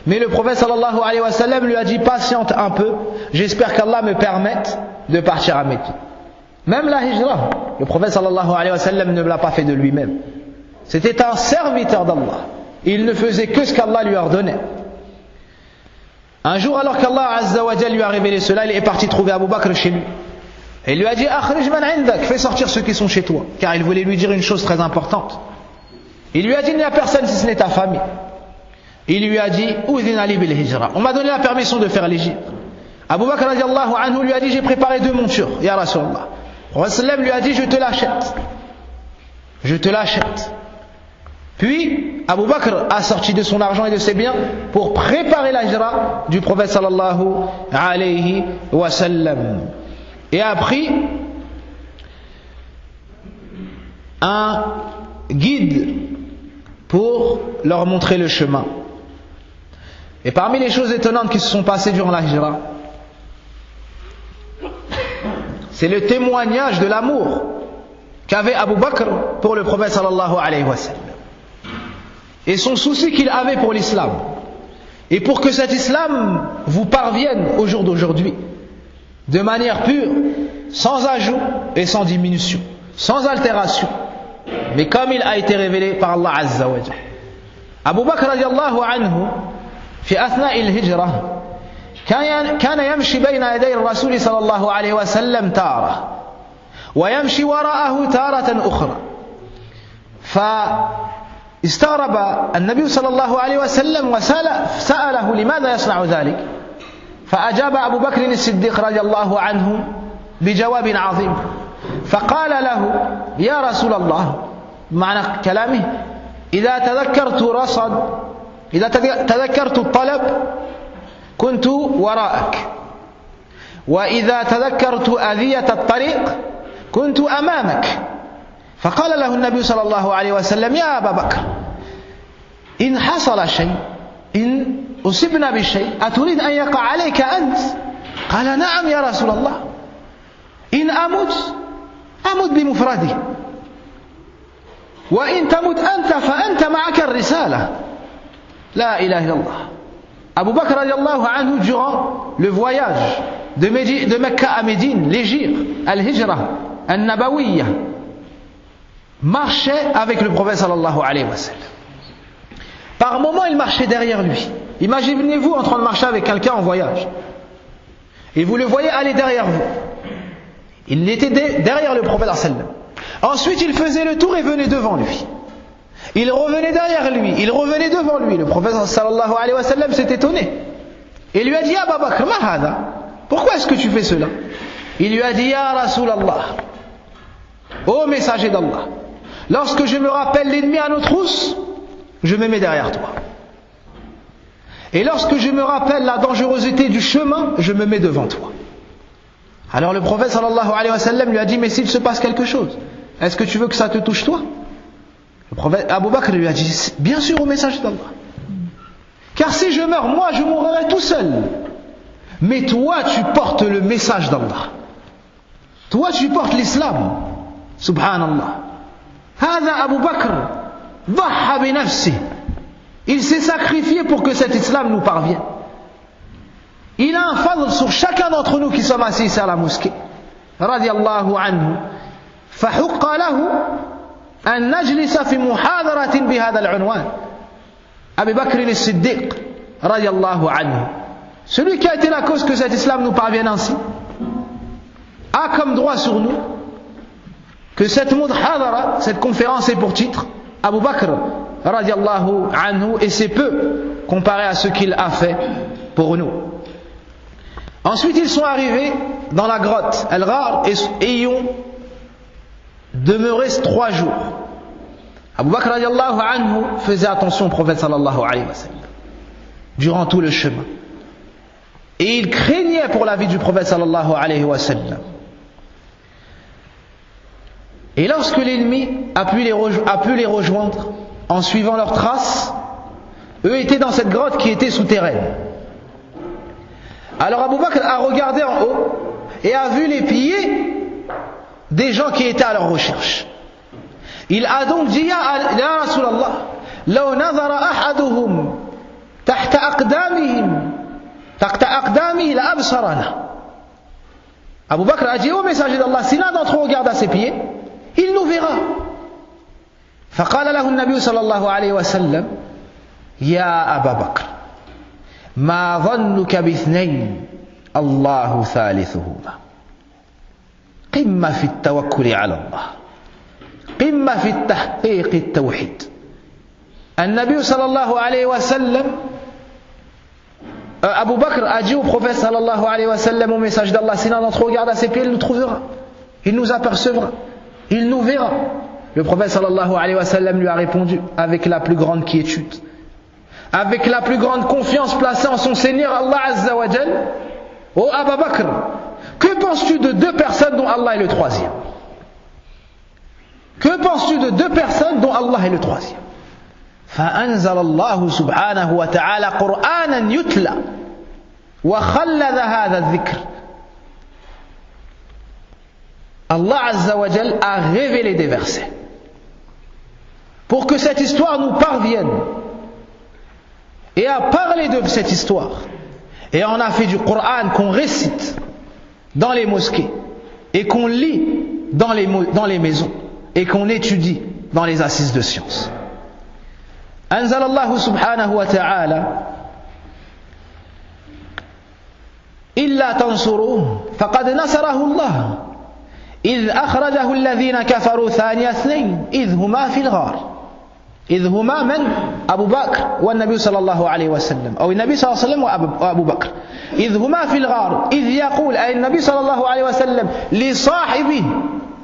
mais le prophète sallallahu alayhi wa sallam lui a dit: patiente un peu, j'espère qu'Allah me permette de partir à Mecque. Même la hijra, le prophète sallallahu alayhi wa sallam ne l'a pas fait de lui-même. C'était un serviteur d'Allah. Il ne faisait que ce qu'Allah lui ordonnait. Un jour, alors qu'Allah Azza wa Jal lui a révélé cela, il est parti trouver Abu Bakr chez lui. Et il lui a dit: akhrij man indak, fais sortir ceux qui sont chez toi. Car il voulait lui dire une chose très importante. Il lui a dit: il n'y a personne si ce n'est ta famille. Il lui a dit: udhina li bil hijra, on m'a donné la permission de faire l'hijra. Abu Bakr radiallahu anhu lui a dit: j'ai préparé 2 montures, ya Rasulallah. Rasulullah lui a dit: je te l'achète. Je te l'achète. Puis Abu Bakr a sorti de son argent et de ses biens pour préparer la hijra du prophète sallallahu alayhi wa sallam. Et a pris un guide pour leur montrer le chemin. Et parmi les choses étonnantes qui se sont passées durant la hijra, c'est le témoignage de l'amour qu'avait Abu Bakr pour le prophète sallallahu alayhi wa sallam et son souci qu'il avait pour l'islam, et pour que cet islam vous parvienne au jour d'aujourd'hui de manière pure, sans ajout et sans diminution, sans altération, mais comme il a été révélé par Allah Azza wa Jalla. Abu Bakr radiallahu anhu في أثناء الهجرة كان يمشي بين يدي الرسول صلى الله عليه وسلم تارة ويمشي وراءه تارة أخرى، فاستغرب النبي صلى الله عليه وسلم وسأله لماذا يصنع ذلك؟ فأجاب أبو بكر الصديق رضي الله عنه بجواب عظيم فقال له يا رسول الله معنى كلامه إذا تذكرت الطلب كنت وراءك وإذا تذكرت أذية الطريق كنت أمامك فقال له النبي صلى الله عليه وسلم يا أبا بكر إن حصل شيء إن أصبنا بشيء أتريد أن يقع عليك أنت قال نعم يا رسول الله إن أمت بمفردي وإن تمت أنت فأنت معك الرسالة لا إله إلا الله Abu Bakr radiallahu anhu durant le voyage de Mecca à Médine, l'Hégire, Al-Hijra, Al-Nabawiyya, marchait avec le prophète sallallahu alayhi wa sallam. Par moments, il marchait derrière lui. Imaginez-vous en train de marcher avec quelqu'un en voyage. Et vous le voyez aller derrière vous. Il était derrière le prophète sallallahu alayhi wa sallam. Ensuite, il faisait le tour et venait devant lui. Il revenait derrière lui, il revenait devant lui. Le prophète sallallahu alayhi wa sallam s'est étonné. Et lui a dit, Abu Bakr, ma hada? Pourquoi est-ce que tu fais cela? Il lui a dit, Ya Rasulallah, ô messager d'Allah, lorsque je me rappelle l'ennemi à nos trousses, je me mets derrière toi. Et lorsque je me rappelle la dangerosité du chemin, je me mets devant toi. Alors le prophète sallallahu alayhi wa sallam lui a dit, mais s'il se passe quelque chose, est-ce que tu veux que ça te touche toi? Le prophète Abu Bakr lui a dit, bien sûr au message d'Allah. Car si je meurs, moi je mourrai tout seul. Mais toi tu portes le message d'Allah. Toi tu portes l'islam. Subhanallah. Hada Abu Bakr dhaha bi nafsi. Il s'est sacrifié pour que cet islam nous parvienne. Il a un fadl sur chacun d'entre nous qui sommes assis à la mosquée. Radiallahu anhu. Fahukka lahu أن نجلس في محاضرة بهذا العنوان. Abu Bakr al-Siddiq رضي الله عنه, celui qui a été la cause que cet islam nous parvienne ainsi, a comme droit sur nous que cette muhadara, cette conférence est pour titre Abu Bakr radiallahu anhu, et c'est peu comparé à ce qu'il a fait pour nous. Ensuite ils sont arrivés dans la grotte Al-Ghar et y ont demeuré 3 jours. Abu Bakr radiallahu anhu faisait attention au prophète sallallahu alayhi wa sallam durant tout le chemin. Et il craignait pour la vie du prophète sallallahu alayhi wa sallam. Et lorsque l'ennemi a pu les rejoindre en suivant leurs traces, eux étaient dans cette grotte qui était souterraine. Alors Abu Bakr a regardé en haut et a vu les pieds des gens qui étaient à leur recherche. Il a donc dit, Ya Rasulallah, law nazara ahaduhum tahta aqdamihi la absarana. Abu Bakr a dit, ô messager d'Allah, si l'un d'entre eux regarde à ses pieds, il nous verra. فقال له النبي صلى الله عليه وسلم يا أبا بكر ما ظنك باثنين الله ثالثهما قمة في التوكل على الله قمة في التحقيق التوحيد. النبي صلى الله عليه وسلم, Abu Bakr a dit au prophète sallallahu alayhi wa sallam, au message d'Allah, si l'un d'entre eux regarde à ses pieds, il nous trouvera, il nous apercevra, il nous verra. Le prophète sallallahu alayhi wa sallam lui a répondu avec la plus grande quiétude, avec la plus grande confiance placée en son Seigneur Allah Azza wa Jal, ô Abu Bakr, que penses-tu de 2 personnes dont Allah est le 3e? Que penses-tu de 2 personnes dont Allah est le 3e? فأنزل الله سبحانه وتعالى قرآنا يتلى وخلد هذا الذكر. Allah Azza wa Jal a révélé des versets pour que cette histoire nous parvienne, et a parlé de cette histoire, et on a fait du Coran qu'on récite dans les mosquées et qu'on lit dans les maisons et qu'on étudie dans les assises de sciences. أنزل الله سبحانه وتعالى إلا تنصروه فقد نصره الله إذ أخرجه الذين كفروا ثاني اثنين إذ هما في الغار إذ هما من أبو بكر والنبي صلى الله عليه وسلم أو النبي صلى الله عليه وسلم وأبو بكر إذ هما في الغار إذ يقول أي النبي صلى الله عليه وسلم لصاحبه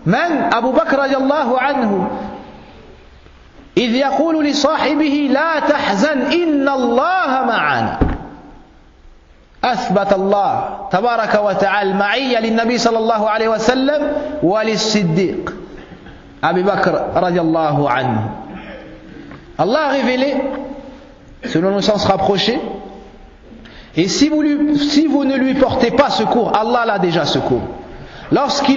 من أبو بكر رضي الله عنه إذ يقول لصاحبه لا تحزن إن الله معنا أثبت الله تبارك وتعالى المعية للنبي صلى الله عليه وسلم وللصديق أبي بكر رضي الله عنه. Allah a révélé, selon le sens rapproché, et si vous ne lui portez pas secours, Allah l'a déjà secours. Lorsque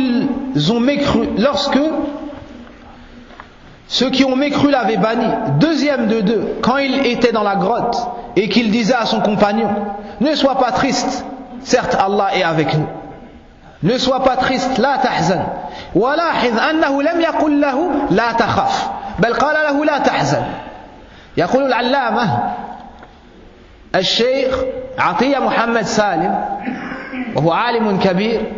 ceux qui ont mécru l'avaient banni, deuxième de deux, quand il était dans la grotte et qu'il disait à son compagnon, ne sois pas triste, certes Allah est avec nous. Ne sois pas triste, la tahzan. ولاحظ أنه لم يقل له لا تخف بل قال له لا تحزن. يقول العلامة الشيخ عطية محمد سالم وهو عالم كبير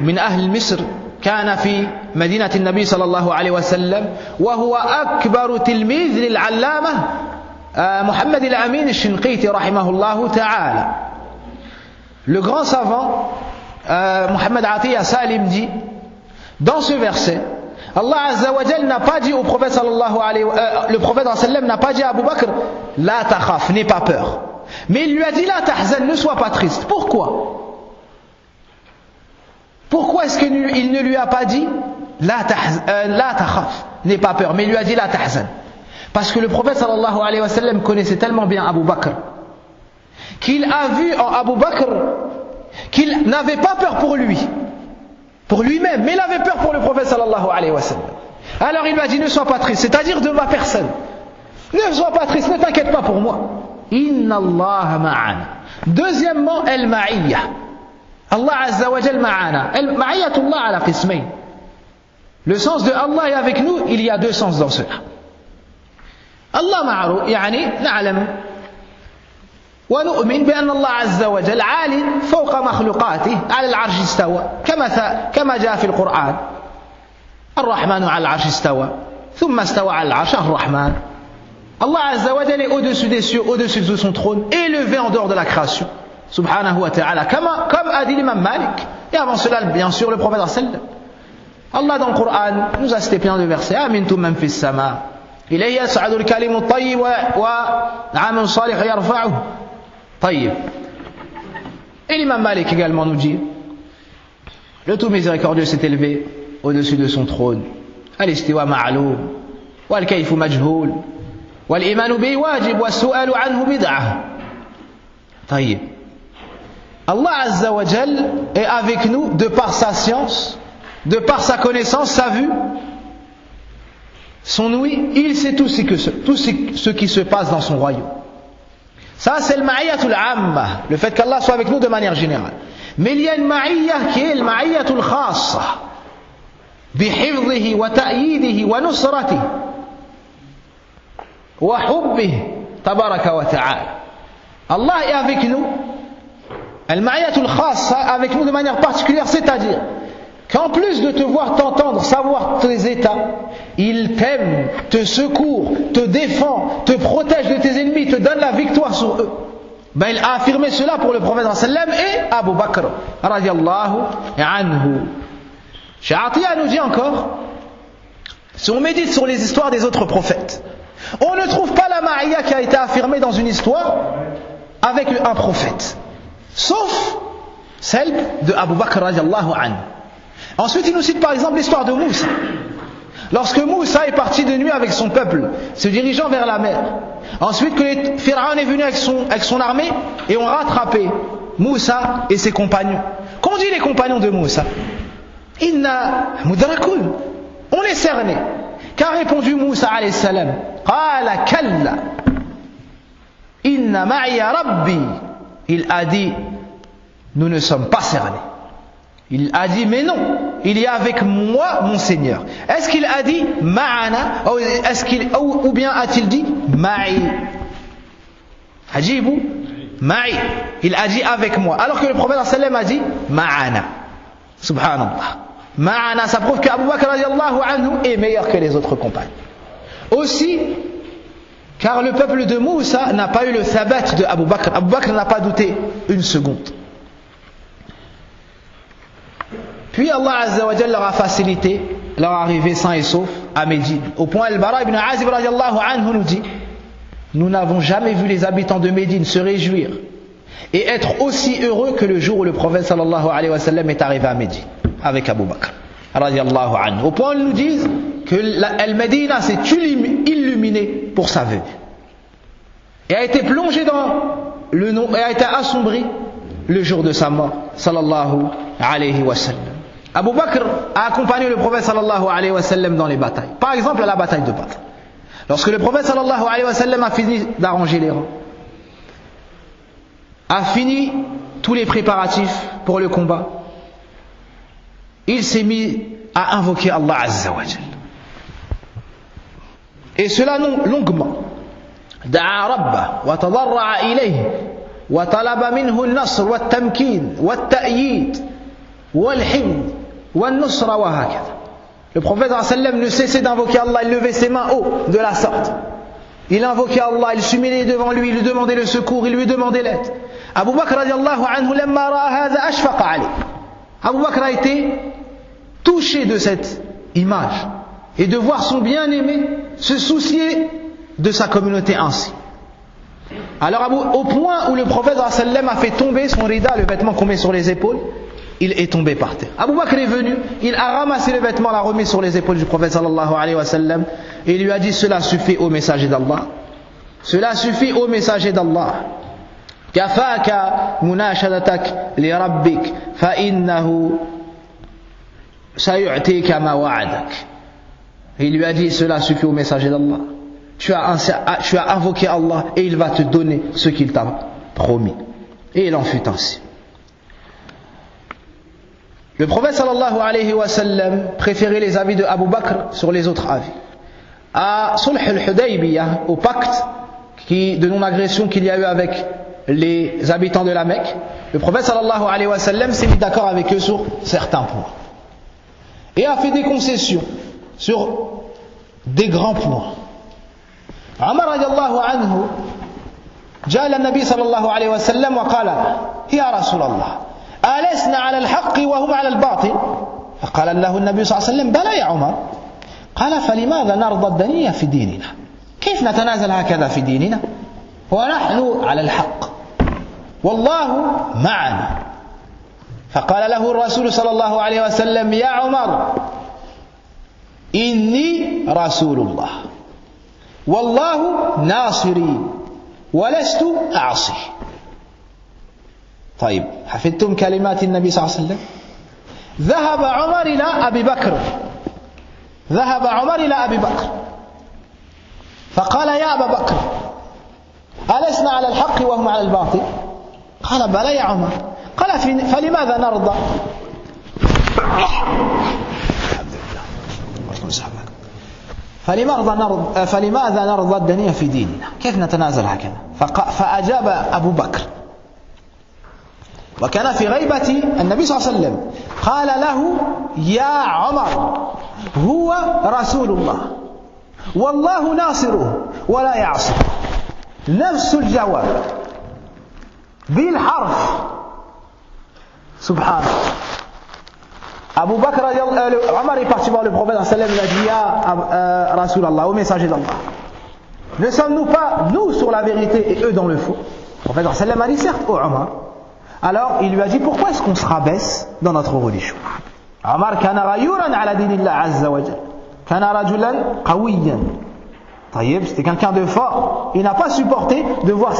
من أهل مصر كان في مدينة النبي صلى الله عليه وسلم وهو أكبر تلميذ للعلامة محمد الأمين الشنقيطي رحمه الله تعالى. Le grand savant Mohammed Atiya Salim dit dans ce verset, Allah Azza wa Jal n'a pas dit au prophète sallallahu alayhi wa le prophète sallam n'a pas dit à Abu Bakr la takhaf, n'aie pas peur, mais il lui a dit la tahzan, ne sois pas triste. Pourquoi est-ce qu'il ne lui a pas dit la takhaf, n'aie pas peur, mais il lui a dit la tahzan? Parce que le prophète sallallahu alayhi wa sallam connaissait tellement bien Abu Bakr qu'il a vu en Abu Bakr qu'il n'avait pas peur pour lui-même, mais il avait peur pour le prophète sallallahu alayhi wa sallam. Alors il lui a dit ne sois pas triste, c'est-à-dire de ma personne. Ne sois pas triste, ne t'inquiète pas pour moi. Inna Allah ma'ana. Deuxièmement, al-ma'iyya. Allah Azza wa Jal ma'ana. Al-ma'iyyatullah ala qismayn. Le sens de Allah est avec nous, il y a deux sens dans cela. Allah ma'aru, yani na'lam ونؤمن بأن الله عز وجل عال فوق مخلوقاته على العرش استوى كما جاء في القرآن الرحمن على العرش استوى ثم استوى على العرش الرحمن. Allah Azza wa Jal est au-dessus des cieux, au-dessus de son trône, élevé en dehors de la création, subhanahu wa ta'ala, comme a dit l'imam Malik, et avant cela bien sûr le prophète sallam. Allah dans le Coran nous a cité plein de versets. Amintum man fis sama ilayhi yas'adu al-kalimu at-tayyib wa 'amalun salih yarfa'uhu. طيب. Et l'imam Malik également nous dit le tout miséricordieux s'est élevé au-dessus de son trône. Al-istiwa ma'loum wal kayfu majhoul wal imanu bihi wajib was su'alu anhu bid'ah. طيب. Allah Azza wa Jal est avec nous de par sa science, de par sa connaissance, sa vue, son ouïe, il sait tout ce qui se passe dans son royaume. Ça c'est le ma'iyyatul amma, le fait qu'Allah soit avec nous de manière générale. Mais il y a une ma'iyya qui est le ma'iyyatul khassa, bihifdhihi wa ta'yidihi wa nusratihi wa hubbihi tabaraka wa ta'ala. Allah est avec nous, le ma'iyyatul khassa, avec nous de manière particulière, c'est-à-dire qu'en plus de te voir, t'entendre, savoir tes états, il t'aime, te secourt, te défend, te protège de tes ennemis, te donne la victoire sur eux. Ben, il a affirmé cela pour le prophète sallam et Abu Bakr radiyallahu anhu. Cheikh Atiya nous dit encore, si on médite sur les histoires des autres prophètes, on ne trouve pas la ma'iyya qui a été affirmée dans une histoire avec un prophète, sauf celle de Abu Bakr radiyallahu anhu. Ensuite, il nous cite par exemple l'histoire de Moussa. Lorsque Moussa est parti de nuit avec son peuple, se dirigeant vers la mer. Ensuite, que Pharaon est venu avec son armée et ont rattrapé Moussa et ses compagnons. Qu'ont dit les compagnons de Moussa? Inna mudrakun. On est cernés. Qu'a répondu Moussa alayhi salam? Qala kalla. Inna ma'iya rabbi. Il a dit, nous ne sommes pas cernés. Il a dit, mais non, il y a avec moi mon Seigneur. Est-ce qu'il a dit ma'ana ou bien a-t-il dit ma'i? Ajibou ma'i. Il a dit avec moi. Alors que le prophète sallam a dit ma'ana. Subhanallah. Ma'ana, ça prouve qu'Abu Bakr radiyallahu anhu est meilleur que les autres compagnons. Aussi, Car le peuple de Moussa n'a pas eu le thabat de Abu Bakr. Abu Bakr n'a pas douté une seconde. Puis Allah Azza wa Jalla leur a facilité leur arrivée sain et sauf à Médine. Au point Al-Bara ibn Azib radiallahu anhu nous dit: nous n'avons jamais vu les habitants de Médine se réjouir et être aussi heureux que le jour où le prophète sallallahu alayhi wa sallam est arrivé à Médine avec Abu Bakr radiallahu anhu. Au point où ils nous disent que Al-Médina s'est illuminée pour sa venue et a été plongée dans le nom et a été assombrie le jour de sa mort sallallahu alayhi wa sallam. Abu Bakr a accompagné le prophète sallallahu alayhi wa sallam dans les batailles. Par exemple à la bataille de Badr. Lorsque le prophète sallallahu alayhi wa sallam a fini d'arranger les rangs, a fini tous les préparatifs pour le combat, il s'est mis à invoquer Allah Azza wa Jalla. Et cela longuement. Da'a Rabbah wa tadarra'a ilayhi wa talaba minhu al-nasr wa al-tamkin wa al-ta'yid wa al-himd wa al-nusra wa hakadha. Le prophète sallallahu alayhi wa sallam ne cessait d'invoquer Allah, il levait ses mains haut de la sorte. Il invoquait Allah, il s'humiliait devant lui, il lui demandait le secours, il lui demandait l'aide. Abu Bakr radiallahu anhu lamma ra'a hadha ashfaqa alayhi. Abu Bakr a été touché de cette image et de voir son bien-aimé se soucier de sa communauté ainsi. Alors au point où le prophète sallallahu alayhi wa sallam a fait tomber son rida, le vêtement qu'on met sur les épaules, il est tombé par terre. Abu Bakr est venu, il a ramassé le vêtement, l'a remis sur les épaules du prophète sallallahu alayhi wa sallam et il lui a dit: cela suffit au messager d'Allah. Cela suffit au messager d'Allah. Kafaka munashadatak li rabbik fa innahu sayu'tika ma wa'adak. Il lui a dit: cela suffit au messager d'Allah. Tu as invoqué Allah et il va te donner ce qu'il t'a promis. Et il en fut ainsi. Le prophète sallallahu alayhi wa sallam préférait les avis de Abu Bakr sur les autres avis. À Sulh al-Hudaybiyah, au pacte de non-agression qu'il y a eu avec les habitants de la Mecque, le prophète sallallahu alayhi wa sallam s'est mis d'accord avec eux sur certains points et a fait des concessions sur des grands points. Omar radiallahu anhu جاء إلى النبي صلى الله عليه وسلم وقال: يا رسول الله ألسنا على الحق وهم على الباطل؟ فقال له النبي صلى الله عليه وسلم: بلى يا عمر. قال: فلماذا نرضى الدنية في ديننا؟ كيف نتنازل هكذا في ديننا ونحن على الحق والله معنا؟ فقال له الرسول صلى الله عليه وسلم: يا عمر إني رسول الله والله ناصري ولست أعصي. طيب، حفظتم كلمات النبي صلى الله عليه وسلم؟ ذهب عمر إلى أبي بكر فقال: يا أبا بكر ألسنا على الحق وهم على الباطل؟ قال: بلى يا عمر. قال: فلماذا نرضى؟ فلماذا نرضى الدنيا في ديننا؟ كيف نتنازل هكذا؟ فأجاب أبو بكر، وكان في غيبة النبي صلى الله عليه وسلم، قال له: يا عمر هو رسول الله والله ناصره ولا يعصي. نفس الجواب بالحرف. سبحان الله. Abu Bakr, Omar est parti voir le prophète sallallahu alayhi wa sallam, il a dit: Ya Rasulallah, au messager d'Allah, ne sommes-nous pas nous sur la vérité et eux dans le faux? Le prophète sallallahu alayhi wa sallam a dit: certes, ô Omar. Alors il lui a dit: pourquoi est-ce qu'on se rabaisse dans notre religion? Omar kana ghayuran ala dinillah azza wa jalla, kana rajulan qawiyan. Taïb, c'était quelqu'un de fort. Il n'a pas supporté de voir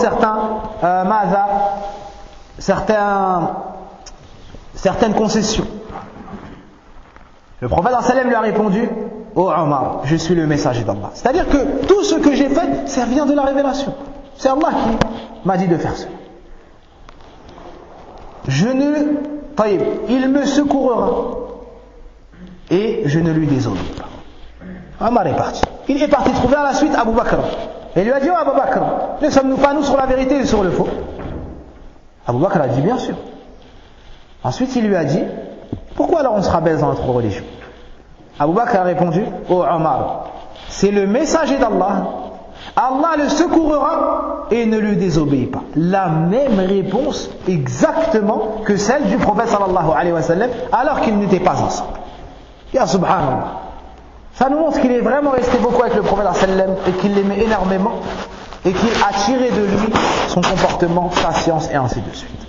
certaines concessions. Le prophète sallallahu alayhi wa sallam lui a répondu: ô Omar, je suis le messager d'Allah. C'est-à-dire que tout ce que j'ai fait, ça vient de la révélation. C'est Allah qui m'a dit de faire cela. Il me secourra et je ne lui désobéis pas. Omar est parti. Il est parti trouver à la suite Abu Bakr. Et il lui a dit: oh Abu Bakr, ne sommes-nous pas nous sur la vérité et sur le faux? Abu Bakr a dit: bien sûr. Ensuite il lui a dit: pourquoi alors on se rabaisse dans notre religion? Abu Bakr a répondu: oh Omar, c'est le messager d'Allah Allah le secourra et ne lui désobéit pas. La même réponse exactement que celle du prophète sallallahu alayhi wa sallam alors qu'ils n'étaient pas ensemble. Ya subhanallah. Ça nous montre qu'il est vraiment resté beaucoup avec le prophète sallallahu alayhi wa sallam et qu'il l'aimait énormément et qu'il a tiré de lui son comportement, sa science et ainsi de suite.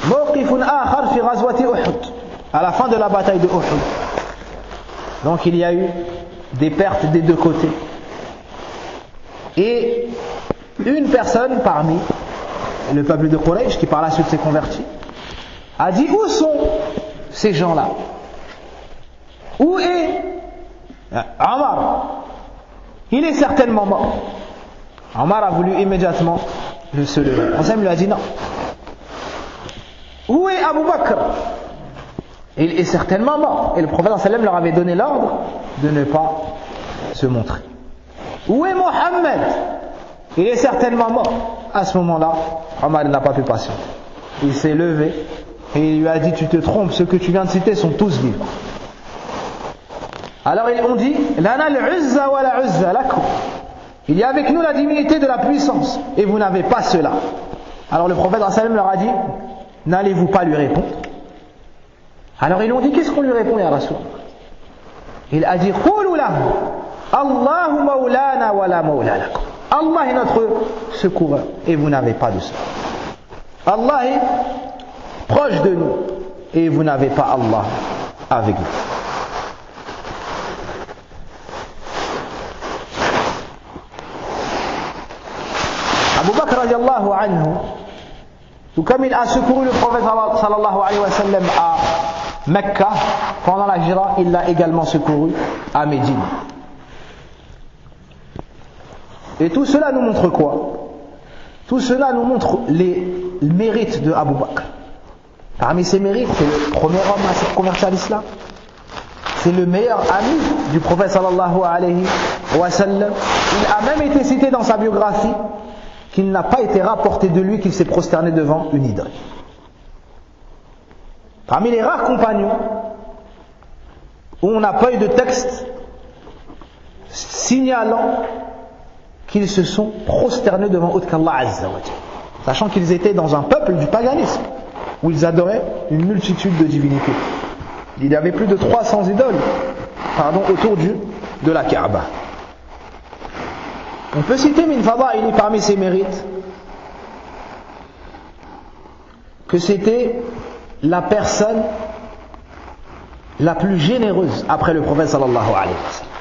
موقف آخر في غزوة أحد. À la fin de la bataille de Uhud. Donc il y a eu des pertes des deux côtés. Et une personne parmi le peuple de Quraysh, qui par la suite s'est converti, a dit: où sont ces gens-là? Où est Omar? Il est certainement mort. Omar a voulu immédiatement se lever. Ensemble lui a dit: non. Où est Abu Bakr? Il est certainement mort. Et le prophète sallam leur avait donné l'ordre de ne pas se montrer. Où est Mohammed? Il est certainement mort. À ce moment-là, Omar n'a pas pu patienter. Il s'est levé et il lui a dit: tu te trompes, ceux que tu viens de citer sont tous vivants. Alors ils ont dit: Lana al-Uzza wa la Uzza lakum. Il y a avec nous la divinité de la puissance et vous n'avez pas cela. Alors le prophète sallam leur a dit: n'allez-vous pas lui répondre? Alors ils ont dit: qu'est-ce qu'on lui répond, ya Rasul? Il a dit: Qulu lahu Allahu maulana wa la maula lakum. Allah est notre secoureur et vous n'avez pas de cela. Allah est proche de nous et vous n'avez pas Allah avec vous. Abu Bakr radiallahu anhu, tout comme il a secouru le prophète sallallahu alayhi wa sallam à Mecca pendant la Hijra, il l'a également secouru à Médine. Et tout cela nous montre quoi? Tout cela nous montre les mérites de Abu Bakr. Parmi ses mérites, c'est le premier homme à s'être converti à l'islam. C'est le meilleur ami du prophète sallallahu alayhi wa sallam. Il a même été cité dans sa biographie qu'il n'a pas été rapporté de lui qu'il s'est prosterné devant une idole. Parmi les rares compagnons où on n'a pas eu de texte signalant qu'ils se sont prosternés devant autre qu'Allah Azza wa Jalla, sachant qu'ils étaient dans un peuple du paganisme où ils adoraient une multitude de divinités. Il y avait plus de 300 idoles autour de la Kaaba. On peut citer min fadaili parmi ses mérites que c'était la personne la plus généreuse après le prophète sallallahu alayhi wa sallam.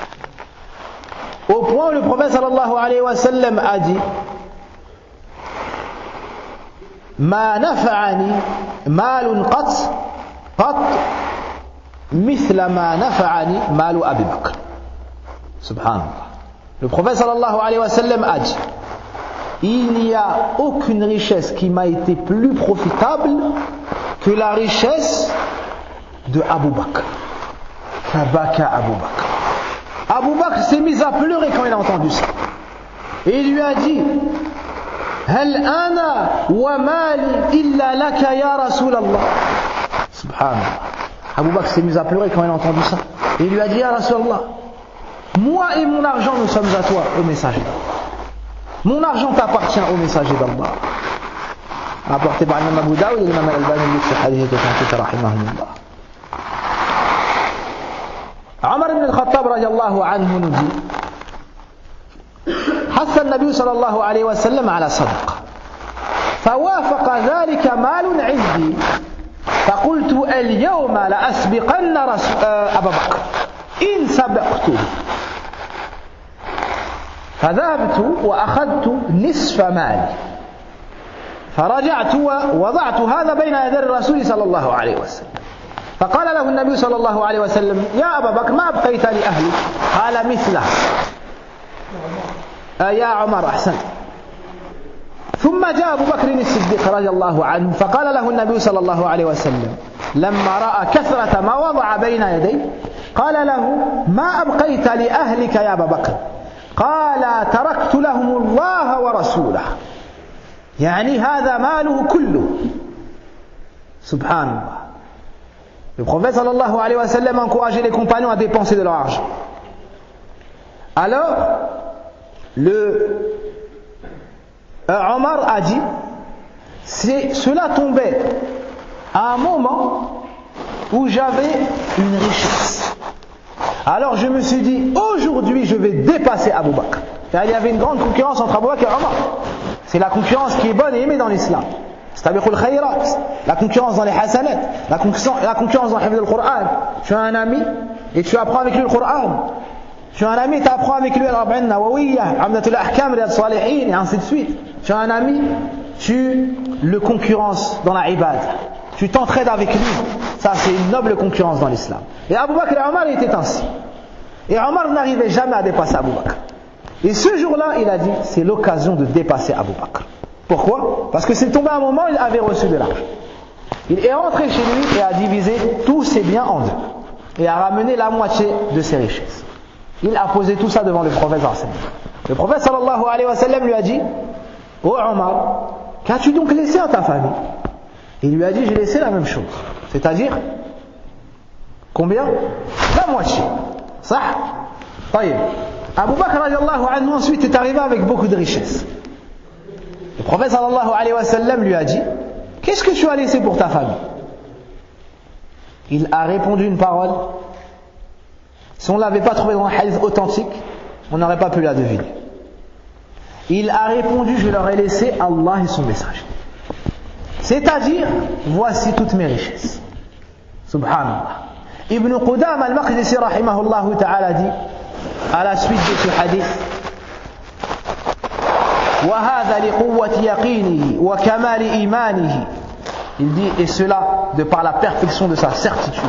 Au point où le prophète sallallahu alayhi wa sallam a dit: Ma nafa'ani malun qat mithla ma nafa'ani malu Abi Bakr. Subhanallah. Le prophète sallallahu alayhi wa sallam a dit: il n'y a aucune richesse qui m'a été plus profitable que la richesse de Abu Bakr. Fabaka Abu Bakr. Abu Bakr s'est mis à pleurer quand il a entendu ça. Et il lui a dit: Hal ana wa mali illa laka ya Rasulallah. Subhanallah. Abu Bakr s'est mis à pleurer quand il a entendu ça. Et il lui a dit: Ya Rasulallah, moi et mon argent nous sommes à toi, ô messager d'Allah. Mon argent t'appartient, ô messager d'Allah. Rapporté par l'imam Abu Daoud et l'imam Al-Albani في hadith authentique rahimahumullah. Omar ibn al-Khattab radiallahu anhu nous dit: حث النبي صلى الله عليه وسلم على صدقة فوافق ذلك مال عندي فقلت اليوم لأسبقن أبا بكر إن سبقته فذهبت وأخذت نصف مالي فرجعت ووضعت هذا بين يدي الرسول صلى الله عليه وسلم فقال له النبي صلى الله عليه وسلم: يا أبا بكر ما أبقيت لأهلك؟ قال: مثله. يا عمر أحسنت. ثم جاء أبو بكر الصديق رضي الله عنه فقال له النبي صلى الله عليه وسلم لما رأى كثرة ما وضع بين يديه قال له: ما أبقيت لأهلك يا أبا بكر؟ قال: تركت لهم الله ورسوله. يعني هذا ماله كله. سبحان الله. Le prophète sallallahu alayhi wa sallam a encouragé les compagnons à dépenser de leur argent. Alors, Omar a dit, cela tombait à un moment où j'avais une richesse. Alors je me suis dit, aujourd'hui je vais dépasser Abu Bakr. Car il y avait une grande concurrence entre Abu Bakr et Omar. C'est la concurrence qui est bonne et aimée dans l'islam. Stabiqul khayrat, la concurrence dans les hasanat, la concurrence dans le hifz al-Qur'an. Tu as un ami et tu apprends avec lui le Qur'an. Tu as un ami et tu apprends avec lui al-Arba'in Nawawiyya, Amdatul Ahkam, Riyad Salihin, et ainsi de suite. Tu as un ami, tu le concurrences dans la ibad. Tu t'entraides avec lui. Ça, c'est une noble concurrence dans l'islam. Et Abu Bakr et Omar étaient ainsi. Et Omar n'arrivait jamais à dépasser Abu Bakr. Et ce jour-là, il a dit, c'est l'occasion de dépasser Abu Bakr. Pourquoi? Parce que c'est tombé un moment où il avait reçu de l'argent. Il est rentré chez lui et a divisé tous ses biens en deux. Et a ramené la moitié de ses richesses. Il a posé tout ça devant le prophète sallallahu alayhi wa sallam. Le prophète sallallahu alayhi wa sallam lui a dit, ô Omar, qu'as-tu donc laissé à ta famille? Il lui a dit, j'ai laissé la même chose. C'est-à-dire, combien? La moitié. Ça? Taïb. Abu Bakr radiallahu anhu ensuite est arrivé avec beaucoup de richesses. Le prophète sallallahu alayhi wa sallam lui a dit, qu'est-ce que tu as laissé pour ta famille? Il a répondu une parole. Si on ne l'avait pas trouvé dans un hadith authentique, on n'aurait pas pu la deviner. Il a répondu, je leur ai laissé Allah et son messager. C'est-à-dire, voici toutes mes richesses. Subhanallah. Ibn Qudam al-Maqdisi rahimahullah ta'ala dit, à la suite de ce hadith, وَهَذَا لِقُوَّةِ يَقِينِهِ وَكَمَالِ إِيمَانِهِ. Il dit, et cela de par la perfection de sa certitude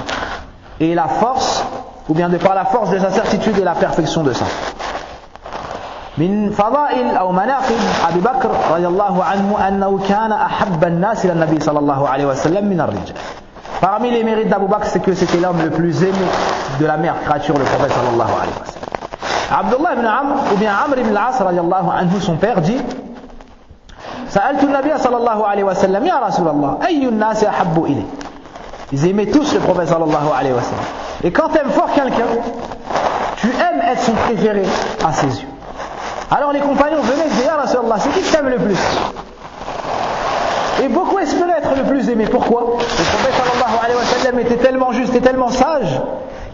et la force, ou bien de par la force de sa certitude et la perfection de sa foi. من فضائل أو مناقب أبي بكر رضي الله عنه أنه كان أحب الناس إلى النبي صلى الله عليه وسلم من الرجال. Parmi les mérites d'Abu Bakr, c'est que c'était l'homme le plus aimé de la meilleure créature, le prophète sallallahu alayhi wa sallam. Abdullah ibn Amr, ou bien Amr ibn al-As radiallahu anhu, son père dit, سألت النبي صلى الله عليه وسلم يا رسول الله أي الناس أحب إليك. Ils aimaient tous le prophète sallallahu alayhi wa sallam. Et quand tu aimes fort quelqu'un, tu aimes être son préféré à ses yeux. Alors les compagnons venaient et disaient, Ya Rasulallah, c'est qui t'aime le plus? Et beaucoup espéraient être le plus aimé. Pourquoi? Le prophète sallallahu alayhi wa sallam était tellement juste et tellement sage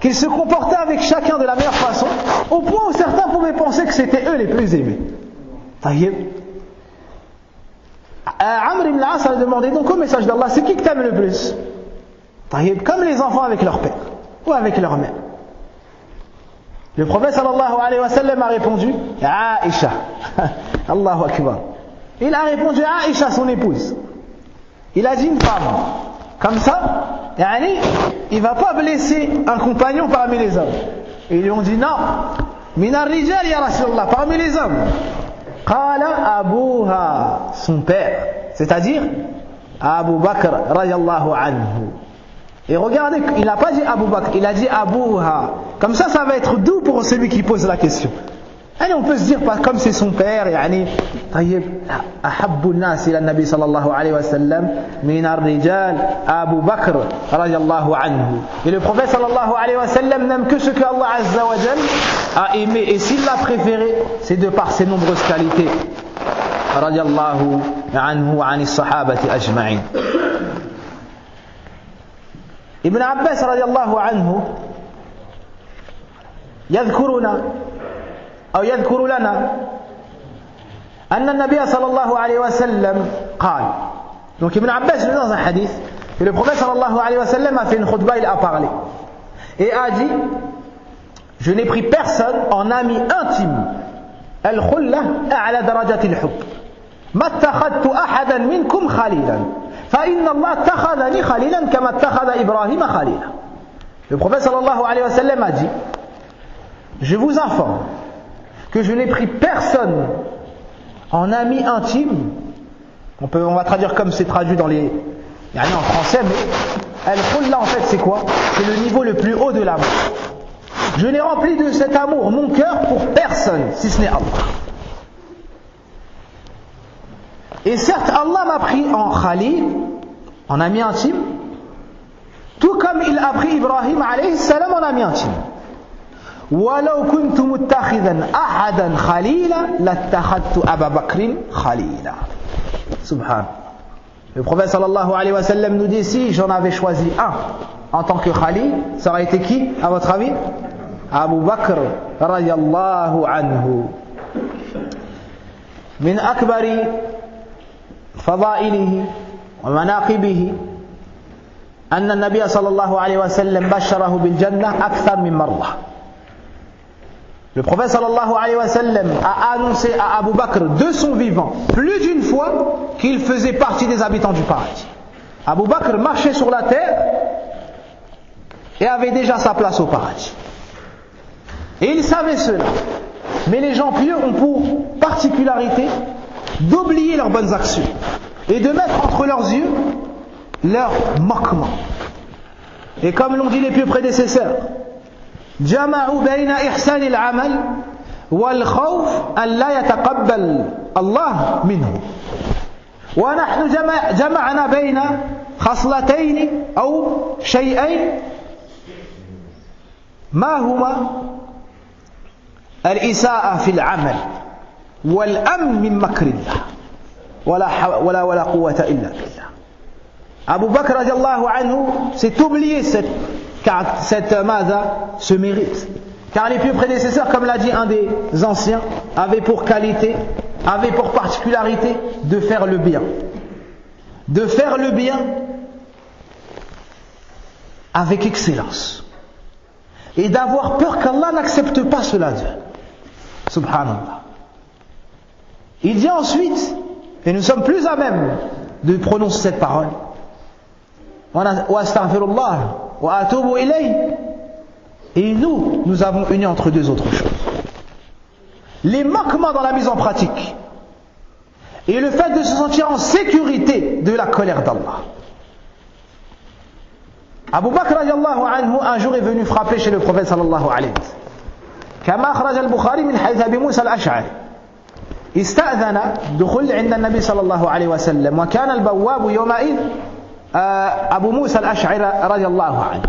qu'il se comportait avec chacun de la meilleure façon, au point où certains pouvaient penser que c'était eux les plus aimés. Taïeb. Amr ibn al-As a demandé donc au message d'Allah, c'est qui que t'aimes le plus? Taïeb, comme les enfants avec leur père ou avec leur mère. Le prophète sallallahu alayhi wa sallam a répondu, Aïcha. Allahu Akbar. Il a répondu à Aïcha, son épouse. Il a dit une femme. Comme ça, il ne va pas blesser un compagnon parmi les hommes. Et ils lui ont dit non. Minar rijal ya Rasulallah, parmi les hommes. Qala Abuha, son père. C'est-à-dire Abu Bakr radiallahu anhu. Et regardez, il n'a pas dit Abu Bakr, il a dit Abuha. Comme ça va être doux pour celui qui pose la question. Allez, on peut se dire, comme c'est son père, طيب أحب الناس إلى النبي صلى الله عليه وسلم من الرجال أبو بكر رضي الله عنه. Et le prophète sallallahu alayhi wa sallam n'aime que ce que Allah azza wa jal a aimé. Et s'il l'a préféré, c'est de par ses nombreuses qualités. رضي الله عنه وعن الصحابة أجمعين. ابن عباس رضي الله عنه يذكر لنا أن النبي صلى الله عليه وسلم قال. Donc Ibn Abbas dit dans un hadith que le prophète sallallahu alayhi wa sallam a fait une khutbah, il a parlé et a dit, je n'ai pris personne en ami intime. Al-khulla a'la darajati al-hubb. ما اتخذت أحدا منكم خليلا فإن الله اتخذني خليلا كما اتخذ إبراهيم خليلا. Le prophète sallallahu alayhi wa sallam a dit, je vous informe que je n'ai pris personne en ami intime. On va traduire comme c'est traduit dans les en français, mais al-khulla en fait c'est quoi? C'est le niveau le plus haut de l'amour. Je n'ai rempli de cet amour mon cœur pour personne si ce n'est Allah. Et certes Allah m'a pris en khalil, en ami intime, Tout comme il a pris Ibrahim alayhi salam en ami intime. وَلَوْ كُنْتُ مُتَّخِذًا أَحَدًا خَلِيلًا لَاتَّخَذْتُ أَبَا بَكْرٍ خَلِيلًا. Subhan. Le prophète sallallahu alayhi wa sallam nous dit, si j'en avais choisi un en tant que Khalil, ça aurait été qui, à votre avis? Abu Bakr radiyallahu anhu. من أكبر فضائله ومناقبه أن النبي صلى الله عليه وسلم بشره بالجنة أكثر من مرة. Le prophète sallallahu alayhi wa sallam a annoncé à Abu Bakr de son vivant plus d'une fois qu'il faisait partie des habitants du paradis. Abu Bakr marchait sur la terre et avait déjà sa place au paradis. Et il savait cela. Mais les gens pieux ont pour particularité d'oublier leurs bonnes actions et de mettre entre leurs yeux leurs manquements. Et comme l'ont dit les pieux prédécesseurs, جمعوا بين إحسان العمل والخوف أن لا يتقبل الله منه. ونحن جمعنا بين خصلتين أو شيئين ما هما الإساءة في العمل والأمن من مكر الله ولا قوة إلا بالله. Abu Bakr radiallahu anhu s'est oublié ce mérite. Car les pieux prédécesseurs, comme l'a dit un des anciens, avaient pour qualité, avaient pour particularité de faire le bien. De faire le bien avec excellence. Et d'avoir peur qu'Allah n'accepte pas cela d'eux. Subhanallah. Il dit ensuite, et nous sommes plus à même de prononcer cette parole, wa astaghfirullah wa atubu ilayh, et nous avons uni entre deux autres choses. Les manquements dans la mise en pratique et le fait de se sentir en sécurité de la colère d'Allah. Abu Bakr radiallahu anhu un jour est venu frapper chez le prophète sallallahu alayhi wa sallam. كما أخرج البخاري من حديث أبي موسى الأشعري استأذن دخول عند النبي صلى الله عليه وسلم وكان البواب يومئذ أبو موسى الأشعري رضي الله عنه.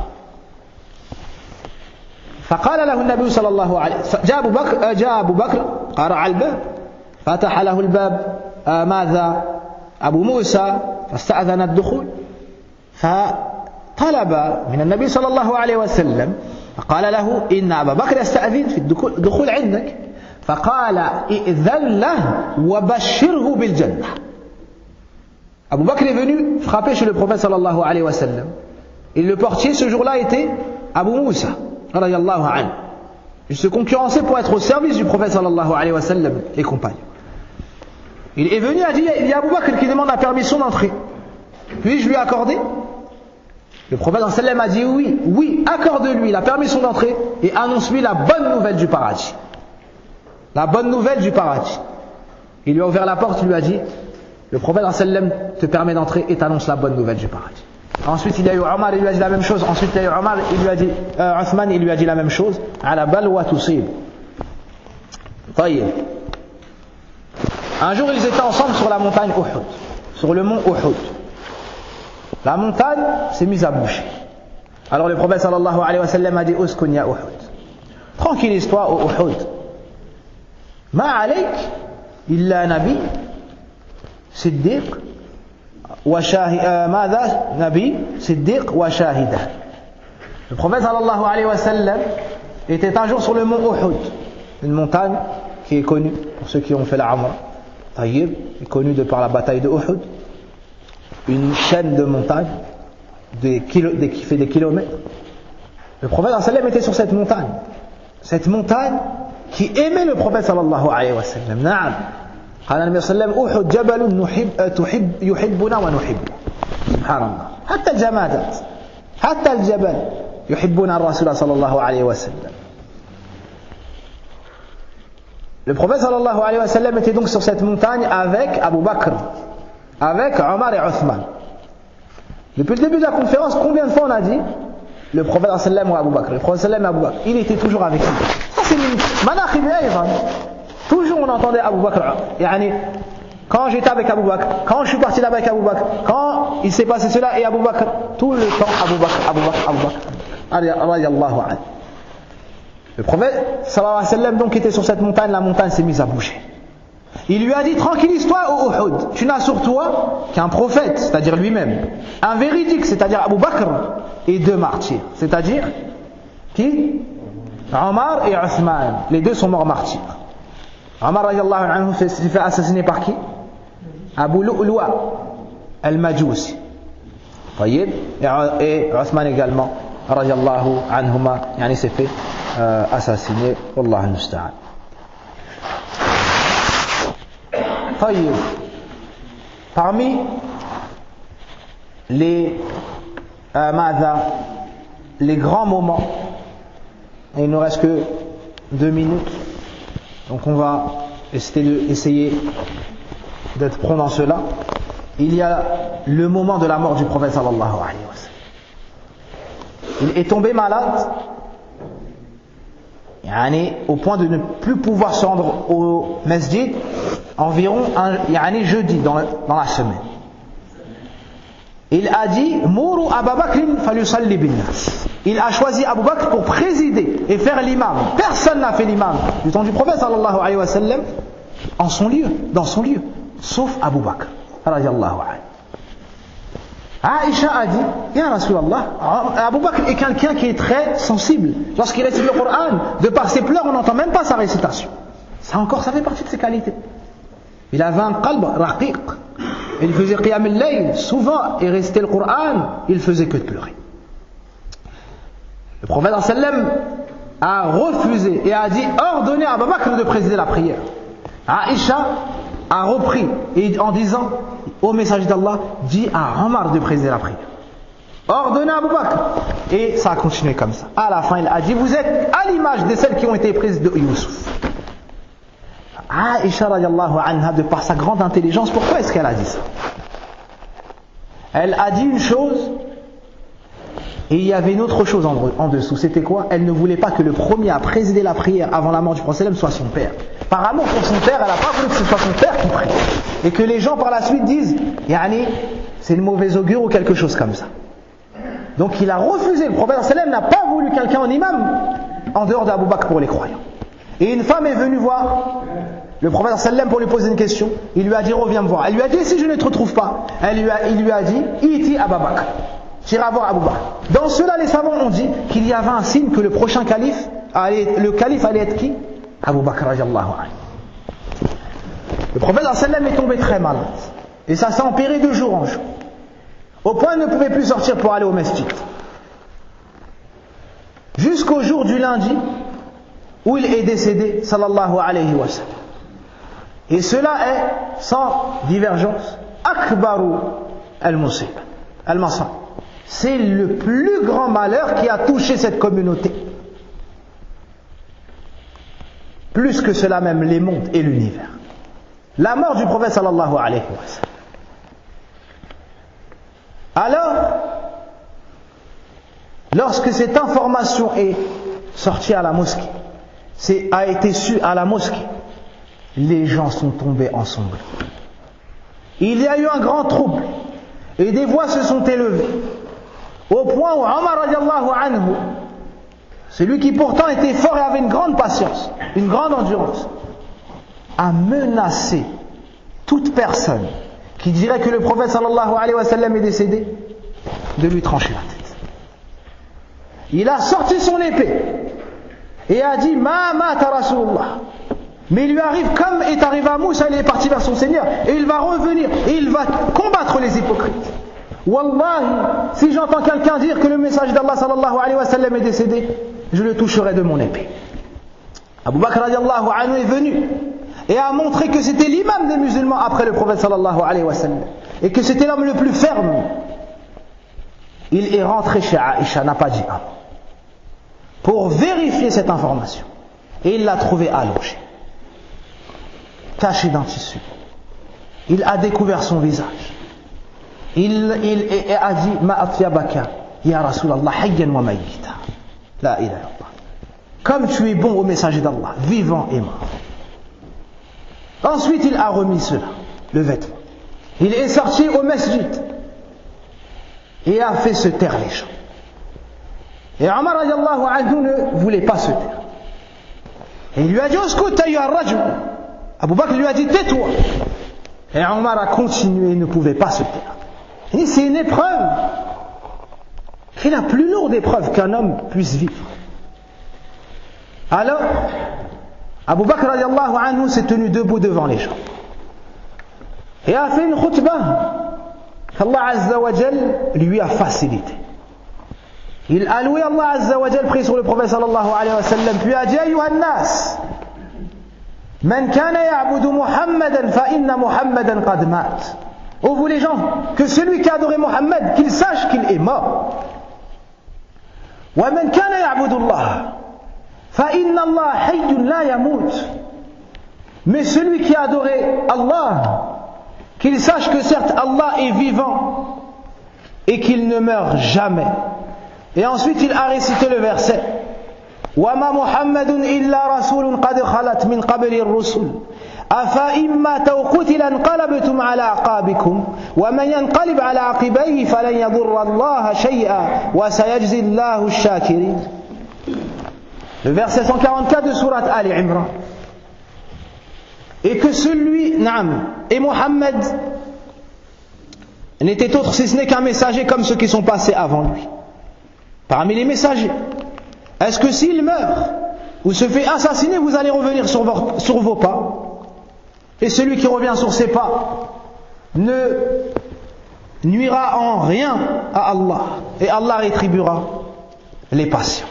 فقال له النبي صلى الله عليه وسلم جاء أبو بكر قرع الباب فتح له الباب ماذا أبو موسى فاستأذن الدخول فطلب من النبي صلى الله عليه وسلم فقال له إن أبا بكر يستأذن في الدخول عندك فقال إذن له وبشره بالجنة. Abu Bakr est venu frapper chez le prophète sallallahu alayhi wa sallam. Et le portier ce jour-là était Abu Musa radiyallahu anhu. Il se concurrençait pour être au service du prophète sallallahu alayhi wa sallam, les compagnons. Il est venu et a dit, il y a Abu Bakr qui demande la permission d'entrer. Puis-je lui accorder? Le prophète sallallahu alayhi wa sallam a dit oui, oui, accorde-lui la permission d'entrer et annonce-lui la bonne nouvelle du paradis. La bonne nouvelle du paradis. Il lui a ouvert la porte, il lui a dit, le prophète sallam te permet d'entrer et t'annonce la bonne nouvelle du paradis. Ensuite il y a eu Omar, il lui a dit la même chose. Ensuite il y a eu Omar, il lui a dit Uthman, il lui a dit la même chose. Ala balwa tusib. Un jour ils étaient ensemble sur la montagne Uhud, sur le mont Uhud. La montagne s'est mise à boucher. Alors le prophète sallallahu alayhi wa sallam a dit uskun ya Uhud. Tranquillise-toi au Uhud. Ma alayk illa nabi صديق ماذا نبي صديق وشاهدا. Le prophète sallallahu alayhi wa sallam était un jour sur le mont Uhud, une montagne qui est connue pour ceux qui ont fait la Umrah. Taïb est connue de par la bataille de Uhud, une chaîne de montagnes qui fait des kilomètres. Le prophète sallallahu alayhi wa sallam était sur cette montagne qui aimait le prophète sallallahu alayhi wa sallam. Naam. قال النبي صلى الله عليه وسلم أحد جبل يحبنا ونحبه. سبحان الله. حتى الجمادات حتى الجبل يحبون الرسول صلى الله عليه وسلم. Le prophète sallallahu alayhi wa sallam était donc sur cette montagne avec Abu Bakr, avec Omar et Uthman. Depuis le début de la conférence, combien de fois on a dit le prophète sallallahu alayhi wa sallam ou Abu Bakr? Le prophète sallallahu alayhi wa sallam et Abu Bakr, il était toujours avec lui. Ça c'est une manaqib aydan. Toujours on entendait Abu Bakr, quand j'étais avec Abu Bakr, quand je suis parti là-bas avec Abu Bakr, quand il s'est passé cela et Abu Bakr, tout le temps Abu Bakr, radiyallahu anhu. Le prophète sallallahu alayhi wa sallam donc était sur cette montagne, la montagne s'est mise à bouger. Il lui a dit, tranquillise-toi au Uhud, tu n'as sur toi qu'un prophète, c'est-à-dire lui-même, un véridique, c'est-à-dire Abu Bakr, et 2 martyrs, c'est-à-dire qui? Omar et Othman, les 2 sont morts martyrs. Omar radiyallahu anhu s'est fait assassiner par qui? Abu Lu'lu'a al-Majusi. Voyez, et Othman également radiyallahu anhuma, yani s'est fait assassiner. Wallahu musta'an. Parmi les grands moments, et il ne reste que 2 minutes, donc on va essayer d'être prompt dans cela. Il y a le moment de la mort du prophète sallallahu alayhi wa sallam. Il est tombé malade, au point de ne plus pouvoir se rendre au masjid environ jeudi dans la semaine. Il a dit Mourou Abu Bakr falyusalli bin nas. Il a choisi Abu Bakr pour présider et faire l'imam. Personne n'a fait l'imam du temps du prophète sallallahu alayhi wa sallam dans son lieu, sauf Abu Bakr radiyallahu anhu. Aïcha a dit, Ya Rasulallah, Abu Bakr est quelqu'un qui est très sensible. Lorsqu'il récite le Coran, de par ses pleurs, on n'entend même pas sa récitation. Ça fait partie de ses qualités. Il avait un qalb raqiq. Il faisait qiyam al-layl, souvent, et récitait le Coran, il faisait que de pleurer. Le prophète sallam a refusé et a dit, ordonnez à Abu Bakr de présider la prière. Aïcha a repris en disant au messager d'Allah, dit à Omar de présider la prière. Ordonnez à Abu Bakr. Et ça a continué comme ça. À la fin, il a dit, vous êtes à l'image de celles qui ont été prises de Youssouf. Aïcha radiyallahu anha, de par sa grande intelligence, pourquoi est-ce qu'elle a dit ça? Elle a dit une chose et il y avait une autre chose en dessous. C'était quoi? Elle ne voulait pas que le premier à présider la prière avant la mort du prophète soit son père. Par amour pour son père, elle n'a pas voulu que ce soit son père qui prie. Et que les gens par la suite disent c'est une mauvaise augure ou quelque chose comme ça. Donc il a refusé. Le prophète sallam n'a pas voulu quelqu'un en imam en dehors d'Abu Bakr pour les croyants. Et une femme est venue voir le prophète sallam pour lui poser une question. Il lui a dit reviens me voir. Elle lui a dit si je ne te retrouve pas. Il lui a dit iti Abu Bakr. J'irai voir Abu Bakr. Dans cela les savants ont dit qu'il y avait un signe que le prochain calife, le calife allait être qui? Abu Bakr radiyallahu anhu. Le prophète sallam est tombé très malade. Et ça s'est empiré de jour en jour. Au point qu'il ne pouvait plus sortir pour aller au masjid. Jusqu'au jour du lundi où il est décédé sallallahu alayhi wa sallam. Et cela est sans divergence akbaru al-musib al-masab. C'est le plus grand malheur qui a touché cette communauté. Plus que cela même les mondes et l'univers. La mort du prophète sallallahu alayhi wa sallam. Alors, lorsque cette information est sortie à la mosquée, a été su à la mosquée, les gens sont tombés en sanglots. Il y a eu un grand trouble et des voix se sont élevées au point où Omar radiyallahu anhu, celui qui pourtant était fort et avait une grande patience, une grande endurance, a menacé toute personne qui dirait que le prophète sallallahu alayhi wa sallam est décédé de lui trancher la tête. Il a sorti son épée et a dit ma mata Rasulullah. Mais il lui arrive comme est arrivé à Moussa, il est parti vers son Seigneur et il va revenir et il va combattre les hypocrites. Wallahi, si j'entends quelqu'un dire que le message d'Allah sallallahu alayhi wa sallam est décédé, je le toucherai de mon épée. Abu Bakr radiyallahu anhu est venu et a montré que c'était l'imam des musulmans après le prophète sallallahu alayhi wa sallam et que c'était l'homme le plus ferme. Il est rentré chez Aïcha, n'a pas dit un mot, pour vérifier cette information et il l'a trouvé allongé, caché d'un tissu. Il a découvert son visage. Il a dit ma atyabaka ya Rasulallah hayyan wa mayyita la ilaha illallah. Comme tu es bon au messager d'Allah, vivant et mort. Ensuite il a remis cela le vêtement. Il est sorti au masjid et a fait se taire les gens. Et Omar radiallahu anhu ne voulait pas se taire. Et il lui a dit Uskut ayyuha ar-rajul. Abu Bakr lui a dit tais-toi. Et Omar a continué, il ne pouvait pas se taire. Il dit c'est une épreuve. Quelle est la plus lourde épreuve qu'un homme puisse vivre? Alors, Abu Bakr radiallahu anhu s'est tenu debout devant les gens et a fait une khutbah qu'Allah Azza wa Jal lui a facilité. Il a loué Allah Azza wa Jal, pris sur le prophète sallallahu alayhi wa sallam, puis a dit Ayyuhan nas, man kana ya'budu Muhammadan fa inna Muhammadan qad mat. Oh vous les gens, que celui qui a adoré Muhammad, qu'il sache qu'il est mort. Wa man kana ya'budu Allah fa inna Allah hayyun la yamut. Mais celui qui a adoré Allah, qu'il sache que certes Allah est vivant et qu'il ne meurt jamais. Et ensuite il a récité le verset وَمَا مُحَمَّدٌ إِلَّا رَسُولٌ قَدْ خَلَتْ مِنْ قَبْلِ الرُّسُلِ أَفَإِمَّا تَوْقُتِلَ انْقَلَبْتُمْ عَلَى أَعْقَابِكُمْ وَمَنْ يَنْقَلِبْ عَلَى عَقِبَيْهِ فَلَنْ يَضُرَّ اللَّهَ شَيْئًا وَسَيَجْزِي اللَّهُ الشَّاكِرِينَ. Le verset 144 de sourate Ali Imran. Et que celui, Naam, et Mohammed n'était autre si ce n'est qu'un messager comme ceux qui sont passés avant lui. Parmi les messagers, est-ce que s'il meurt ou se fait assassiner, vous allez revenir sur vos pas? Et celui qui revient sur ses pas ne nuira en rien à Allah, et Allah rétribuera les patients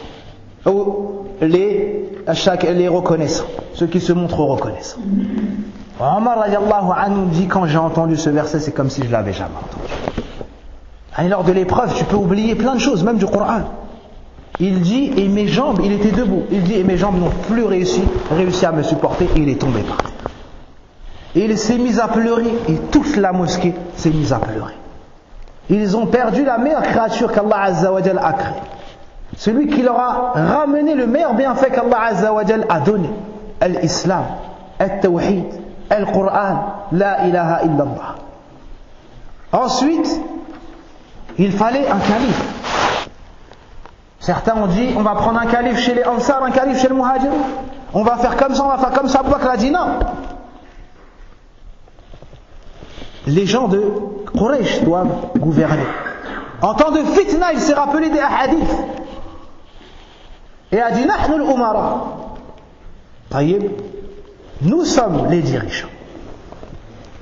ou les reconnaissants, ceux qui se montrent reconnaissants. Omar radiallahu anhu dit, quand j'ai entendu ce verset, c'est comme si je l'avais jamais entendu. Et lors de l'épreuve, tu peux oublier plein de choses, même du Coran. Il dit, et mes jambes, il était debout, il dit, et mes jambes n'ont plus réussi à me supporter, et il est tombé par terre. Et il s'est mis à pleurer, et toute la mosquée s'est mise à pleurer. Ils ont perdu la meilleure créature qu'Allah Azza wa Jal a créée. Celui qui leur a ramené le meilleur bienfait qu'Allah Azza wa Jal a donné. Al-Islam, Al-Tawhid, Al-Qur'an, La ilaha illallah. Ensuite, il fallait un calife. Certains ont dit, on va prendre un calife chez les Ansar, un calife chez le Muhajir. On va faire comme ça, on va faire comme ça. Abu Bakr a dit non. Les gens de Quraysh doivent gouverner. En temps de fitna, il s'est rappelé des hadiths. Et a dit, Nahnu al-Umara. Taïb, nous sommes les dirigeants.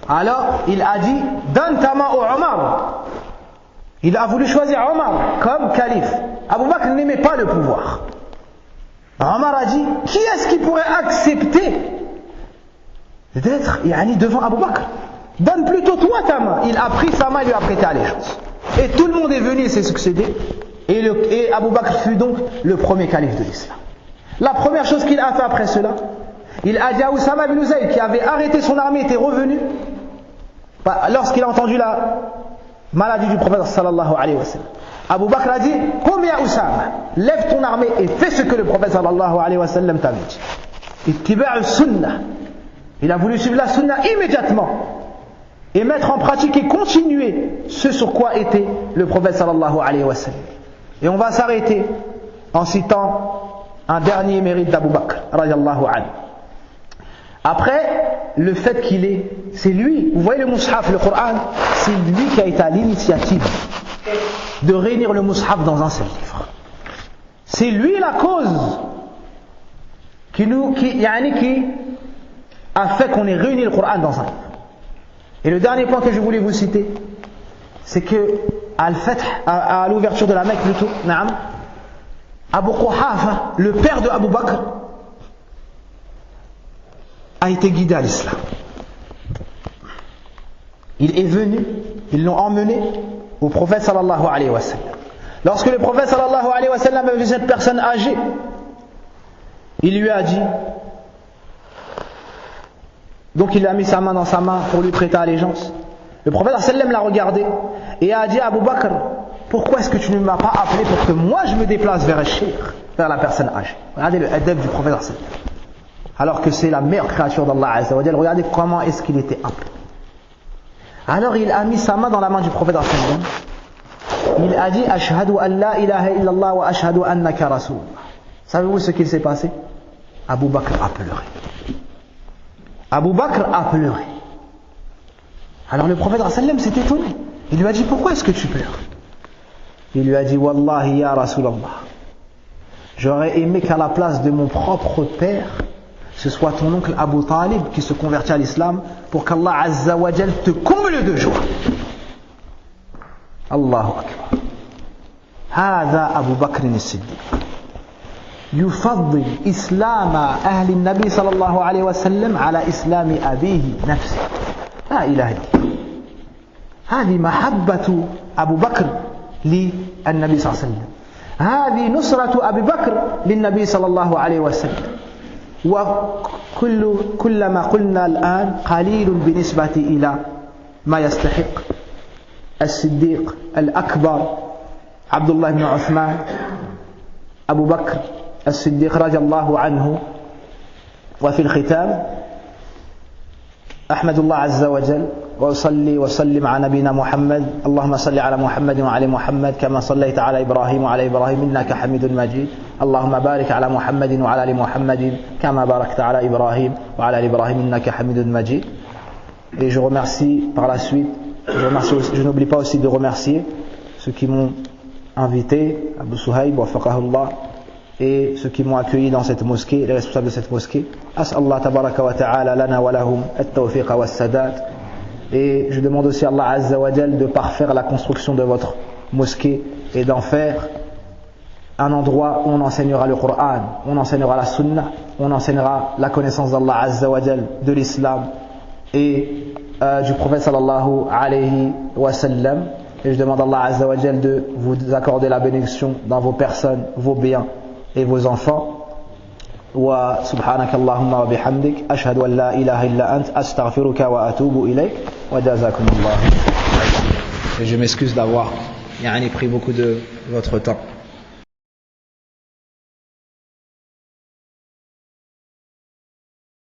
Alors, il a dit, donne ta main au Omar. Il a voulu choisir Omar comme calife. Abu Bakr n'aimait pas le pouvoir. Omar a dit, qui est-ce qui pourrait accepter d'être devant Abu Bakr? Donne plutôt toi ta main. Il a pris sa main et lui a prêté allégeance. Et tout le monde est venu et s'est succédé. Et Abu Bakr fut donc le premier calife de l'islam. La première chose qu'il a fait après cela, il a dit à Oussama bin Zayd, qui avait arrêté son armée, était revenu, lorsqu'il a entendu la maladie du prophète sallallahu alayhi wa sallam. Abu Bakr a dit, Qum ya Oussama, lève ton armée et fais ce que le prophète sallallahu alayhi wa sallam t'avait dit. Ittiba'u sunnah. Il a voulu suivre la sunna immédiatement et mettre en pratique et continuer ce sur quoi était le prophète sallallahu alayhi wa sallam. Et on va s'arrêter en citant un dernier mérite d'Abu Bakr radiyallahu anhu. Après, le fait c'est lui, vous voyez le mushaf, le Coran, c'est lui qui a été à l'initiative de réunir le mushaf dans un seul livre. C'est lui la cause qui a fait qu'on ait réuni le Coran dans un livre. Et le dernier point que je voulais vous citer, c'est que à l'ouverture de la Mecque plutôt, Abu Quhafa, le père de Abu Bakr, a été guidé à l'islam. Il est venu, ils l'ont emmené au prophète sallallahu alayhi wa sallam. Lorsque le prophète sallallahu alayhi wa sallam a vu cette personne âgée, il lui a dit, donc il a mis sa main dans sa main pour lui prêter allégeance. Le prophète sallallahu alayhi wa sallam l'a regardé et a dit à Abu Bakr, pourquoi est-ce que tu ne m'as pas appelé pour que moi je me déplace vers la personne âgée? Regardez le adab du prophète sallallahu alayhi wa sallam. Alors que c'est la meilleure créature d'Allah Azza wa Jal, regardez comment est-ce qu'il était humble. Alors il a mis sa main dans la main du prophète sallallahu alayhi wa sallam. Il a dit Ashhadu an la ilaha illallah wa ashhadu annaka rasulullah. Savez-vous ce qu'il s'est passé? Abu Bakr a pleuré. Abu Bakr a pleuré. Alors le prophète sallallahu alayhi wa sallam s'est étonné. Il lui a dit pourquoi est-ce que tu pleures? Il lui a dit Wallahi ya Rasulallah, j'aurais aimé qu'à la place de mon propre père, ce soit ton oncle Abu Talib qui se convertit à l'islam pour qu'Allah Azza wa Jal te comble de joie. Allahu Akbar. هذا أبو بكر الصديق يفضل إسلام أهل النبي صلى الله عليه وسلم على إسلام أبيه نفسه. لا إله إلا الله. هذه محبة أبو بكر للنبي صلى الله عليه وسلم. هذه نصرة أبي بكر للنبي صلى الله عليه وسلم. وكل ما قلنا الآن قليل بالنسبة إلى ما يستحق الصديق الأكبر عبد الله بن عثمان أبو بكر الصديق رضي الله عنه. وفي الختام أحمد الله عز وجل وأصلي وسلم على نبينا محمد. اللهم صل على محمد وعلى محمد كما صليت على إبراهيم وعلى إبراهيم إنك حميد مجيد. اللهم بارك على محمد وعلى آل محمد كما باركت على إبراهيم وعلى آل إبراهيم إنك حميد مجيد. Et je remercie par la suite, je n'oublie pas aussi de remercier ceux qui m'ont invité, Abu Suhaib wa Faqahullah, et ceux qui m'ont accueilli dans cette mosquée, les responsables de cette mosquée. As'Allah tabaraka wa ta'ala lana wa lahum at-tawfiq wa as-sadat. Et je demande aussi à Allah Azza wa Jal de parfaire la construction de votre mosquée et d'en faire un endroit où on enseignera le Coran, on enseignera la Sunna, on enseignera la connaissance d'Allah Azza wa Jal, de l'islam et du prophète sallallahu alayhi wa sallam. Et je demande à Allah Azza wa Jal de vous accorder la bénédiction dans vos personnes, vos biens et vos enfants. Wa subhanaka Allahumma wa bihamdik ashhadu an la ilaha illa ant astaghfiruka wa atubu ilayk wa jazakumullah. Et je m'excuse d'avoir pris beaucoup de votre temps.